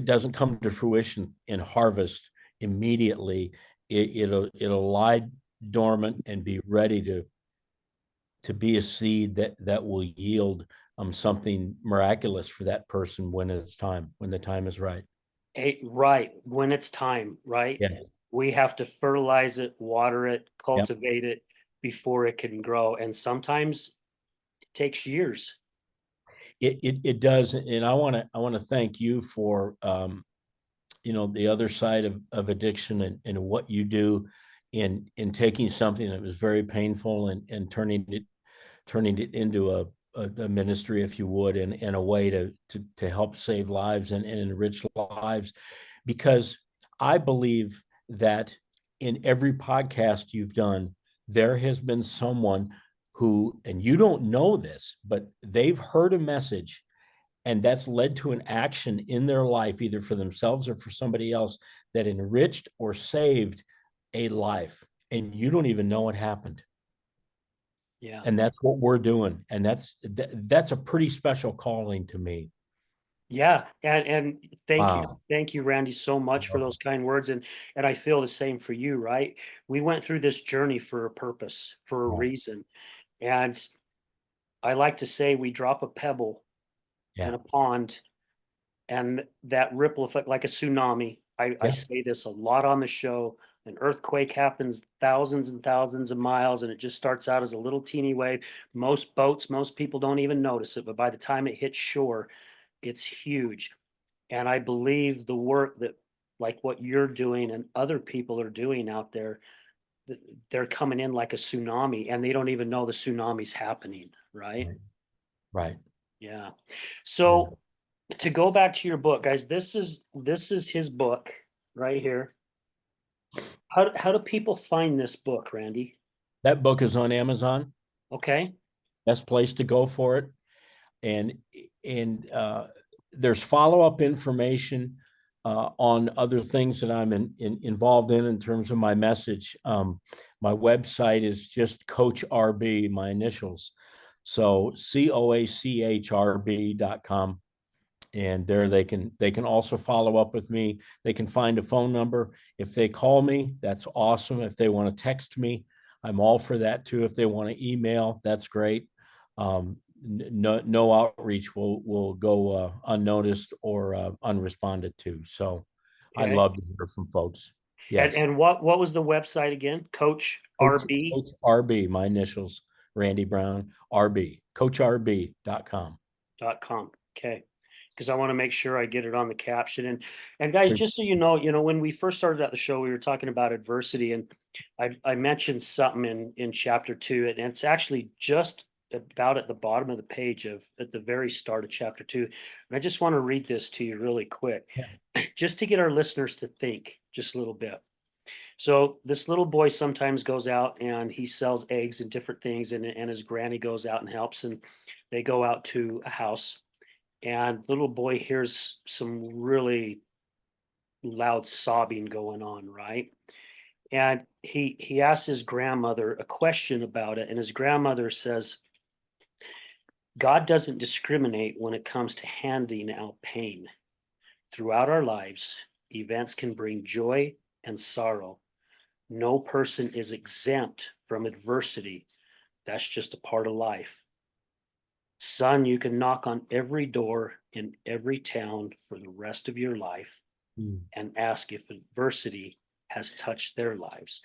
doesn't come to fruition in harvest immediately, it'll lie dormant and be ready to be a seed that will yield something miraculous for that person when it's time, when the time is right. Right. When it's time, right? Yes. We have to fertilize it, water it, Yep. cultivate it before it can grow. And sometimes it takes years. It does, and I want to thank you for the other side of addiction, and what you do in taking something that was very painful, and turning it into a ministry, if you would, and a way to help save lives and enrich lives. Because I believe that in every podcast you've done, there has been someone who, and you don't know this, but they've heard a message, and that's led to an action in their life, either for themselves or for somebody else, that enriched or saved a life, and you don't even know it happened. Yeah. And that's what we're doing, and that's a pretty special calling to me. Yeah. And thank you. Wow. Thank you, Randy, so much for those kind words. And I feel the same for you, right? We went through this journey for a purpose, for a Yeah. reason. And I like to say we drop a pebble in Yeah. a pond and that ripple effect like a tsunami. I Yeah. say this a lot on the show. An earthquake happens thousands and thousands of miles, and it just starts out as a little teeny wave. Most boats, most people don't even notice it, but by the time it hits shore, it's huge. And I believe the work that, like what you're doing and other people are doing out there, they're coming in like a tsunami, and they don't even know the tsunami's happening, right? Right. Right. Yeah. Yeah. So to go back to your book, guys, this is his book right here. How do people find this book, Randy? That book is on Amazon. Okay. Best place to go for it. And and there's follow-up information on other things that I'm involved in terms of my message. My website is just Coach RB, my initials. So coachrb.com. And there they can also follow up with me. They can find a phone number. If they call me, that's awesome. If they want to text me, I'm all for that too. If they want to email, that's great. No outreach will go unnoticed or unresponded to. So I Okay. love to hear from folks. And Yes. and what was the website again? Coach RB. Coach RB, my initials, Randy Brown, RB, coachrb.com. .com. Okay. Because I want to make sure I get it on the caption. And guys, just so you know, when we first started at the show, we were talking about adversity, and I mentioned something in chapter 2, and it's actually just about at the bottom of the page of at the very start of chapter 2. And I just want to read this to you really quick, Yeah. just to get our listeners to think just a little bit. So this little boy sometimes goes out and he sells eggs and different things, and his granny goes out and helps, and they go out to a house, and little boy hears some really loud sobbing going on, right? And he asks his grandmother a question about it, and his grandmother says, God doesn't discriminate when it comes to handing out pain. Throughout our lives, events can bring joy and sorrow. No person is exempt from adversity. That's just a part of life. Son, you can knock on every door in every town for the rest of your life Mm. and ask if adversity has touched their lives.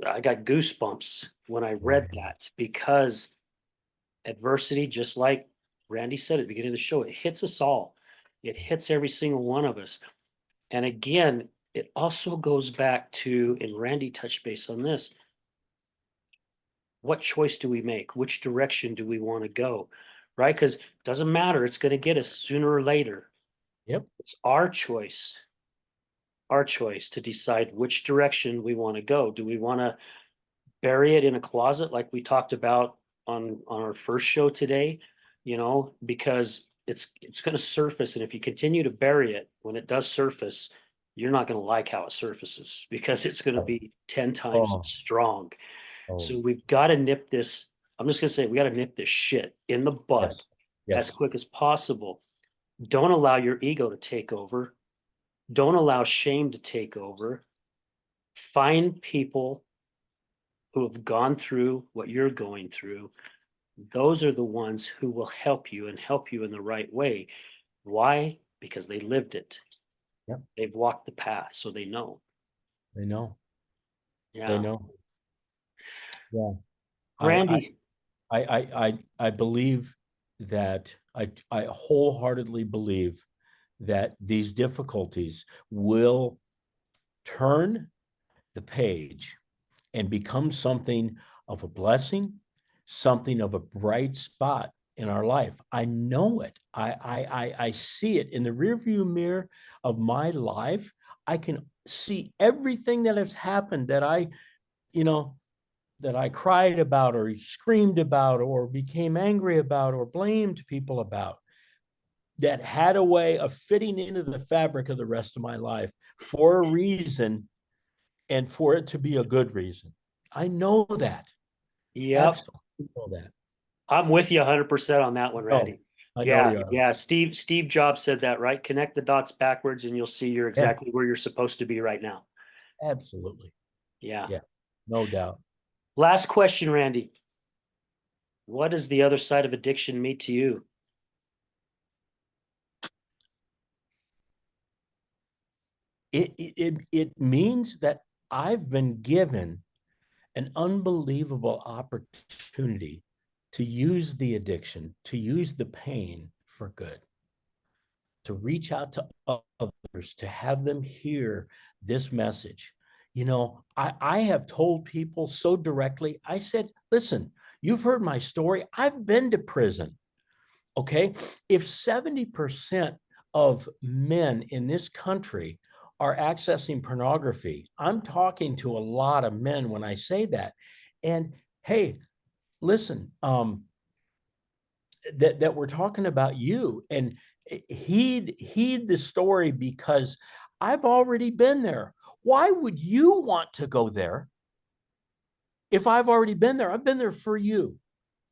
I got goosebumps when I read that, because adversity, just like Randy said at the beginning of the show, it hits us all. It hits every single one of us. And again, it also goes back to, and Randy touched base on this, what choice do we make? Which direction do we want to go? Right? Because it doesn't matter, it's going to get us sooner or later. Yep. It's our choice to decide which direction we want to go. Do we want to bury it in a closet like we talked about on our first show today? Because it's going to surface, and if you continue to bury it, when it does surface, you're not going to like how it surfaces, because it's going to be 10 times Oh, strong. oh, So we've got to nip this. I'm just going to say, we got to nip this shit in the bud yes, as yes, quick as possible. Don't allow your ego to take over. Don't allow shame to take over. Find people who have gone through what you're going through. Those are the ones who will help you, and help you in the right way. Why? Because they lived it. yep. They've walked the path, so they know. They know. They Yeah. know. Yeah. I, I, Randy, I believe that I wholeheartedly believe that these difficulties will turn the page and become something of a blessing, something of a bright spot in our life. I know it. I see it in the rearview mirror of my life. I can see everything that has happened that you know, that I cried about or screamed about or became angry about or blamed people about, that had a way of fitting into the fabric of the rest of my life for a reason, and for it to be a good reason. I know that. yep, Absolutely know that. I'm with you 100% on that one, No, Randy. I know Yeah, you are. yeah. Steve Jobs said that, right? Connect the dots backwards, and you'll see you're Yeah, exactly where you're supposed to be right now. absolutely. Yeah. Yeah, no doubt. Last question, Randy. What does the other side of addiction mean to you? It means that I've been given an unbelievable opportunity to use the addiction, to use the pain for good, to reach out to others, to have them hear this message. I have told people so directly. I said, listen, you've heard my story. I've been to prison. Okay. If 70% of men in this country are accessing pornography, I'm talking to a lot of men when I say that. And hey, listen, that we're talking about you, and heed the story, because I've already been there. Why would you want to go there if I've already been there? I've been there for you.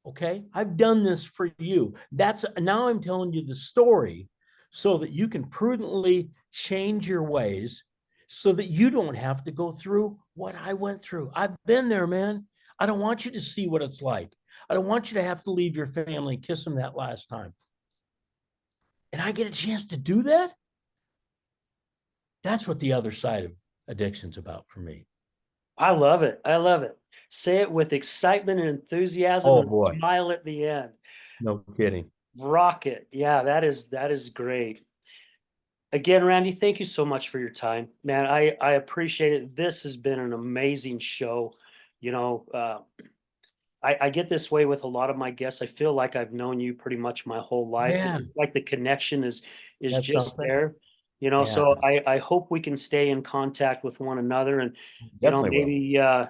Okay, I've done this for you. That's now I'm telling you the story so that you can prudently change your ways, so that you don't have to go through what I went through. I've been there, man. I don't want you to see what it's like. I don't want you to have to leave your family and kiss them that last time. And I get a chance to do that. That's what the other side of addiction's about for me. I love it. I love it. Say it with excitement and enthusiasm, Oh and boy, smile at the end. no kidding. Rocket. Yeah, that is great. Again, Randy, thank you so much for your time, man. I appreciate it. This has been an amazing show. You know, I get this way with a lot of my guests. I feel like I've known you pretty much my whole life. Yeah, It's like the connection is that's just something. there. Yeah, So I hope we can stay in contact with one another, and definitely will. maybe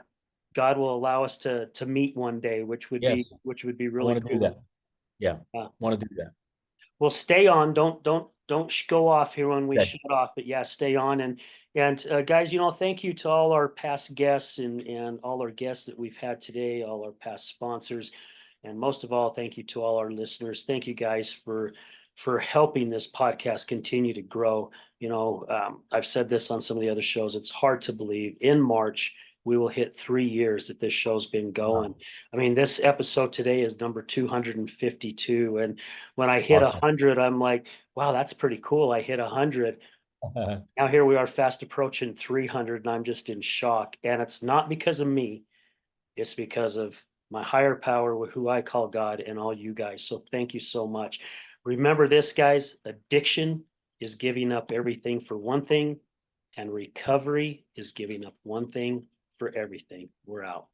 God will allow us to meet one day, Yes, which would be I really want to do cool. that. Yeah, Uh, want to do that. well, stay on. Don't go off here when we Okay. shut off. But yeah, stay on. And guys, thank you to all our past guests, and all our guests that we've had today, all our past sponsors, and most of all, thank you to all our listeners. Thank you guys for helping this podcast continue to grow. I've said this on some of the other shows. It's hard to believe in March we will hit 3 years that this show's been going. I mean, this episode today is number 252, and when I hit Awesome. 100, I'm like, wow, that's pretty cool. I hit 100. Now here we are fast approaching 300, and I'm just in shock. And it's not because of me, it's because of my higher power, who I call God, and all you guys. So thank you so much. Remember this, guys, addiction is giving up everything for one thing, and recovery is giving up one thing for everything. We're out.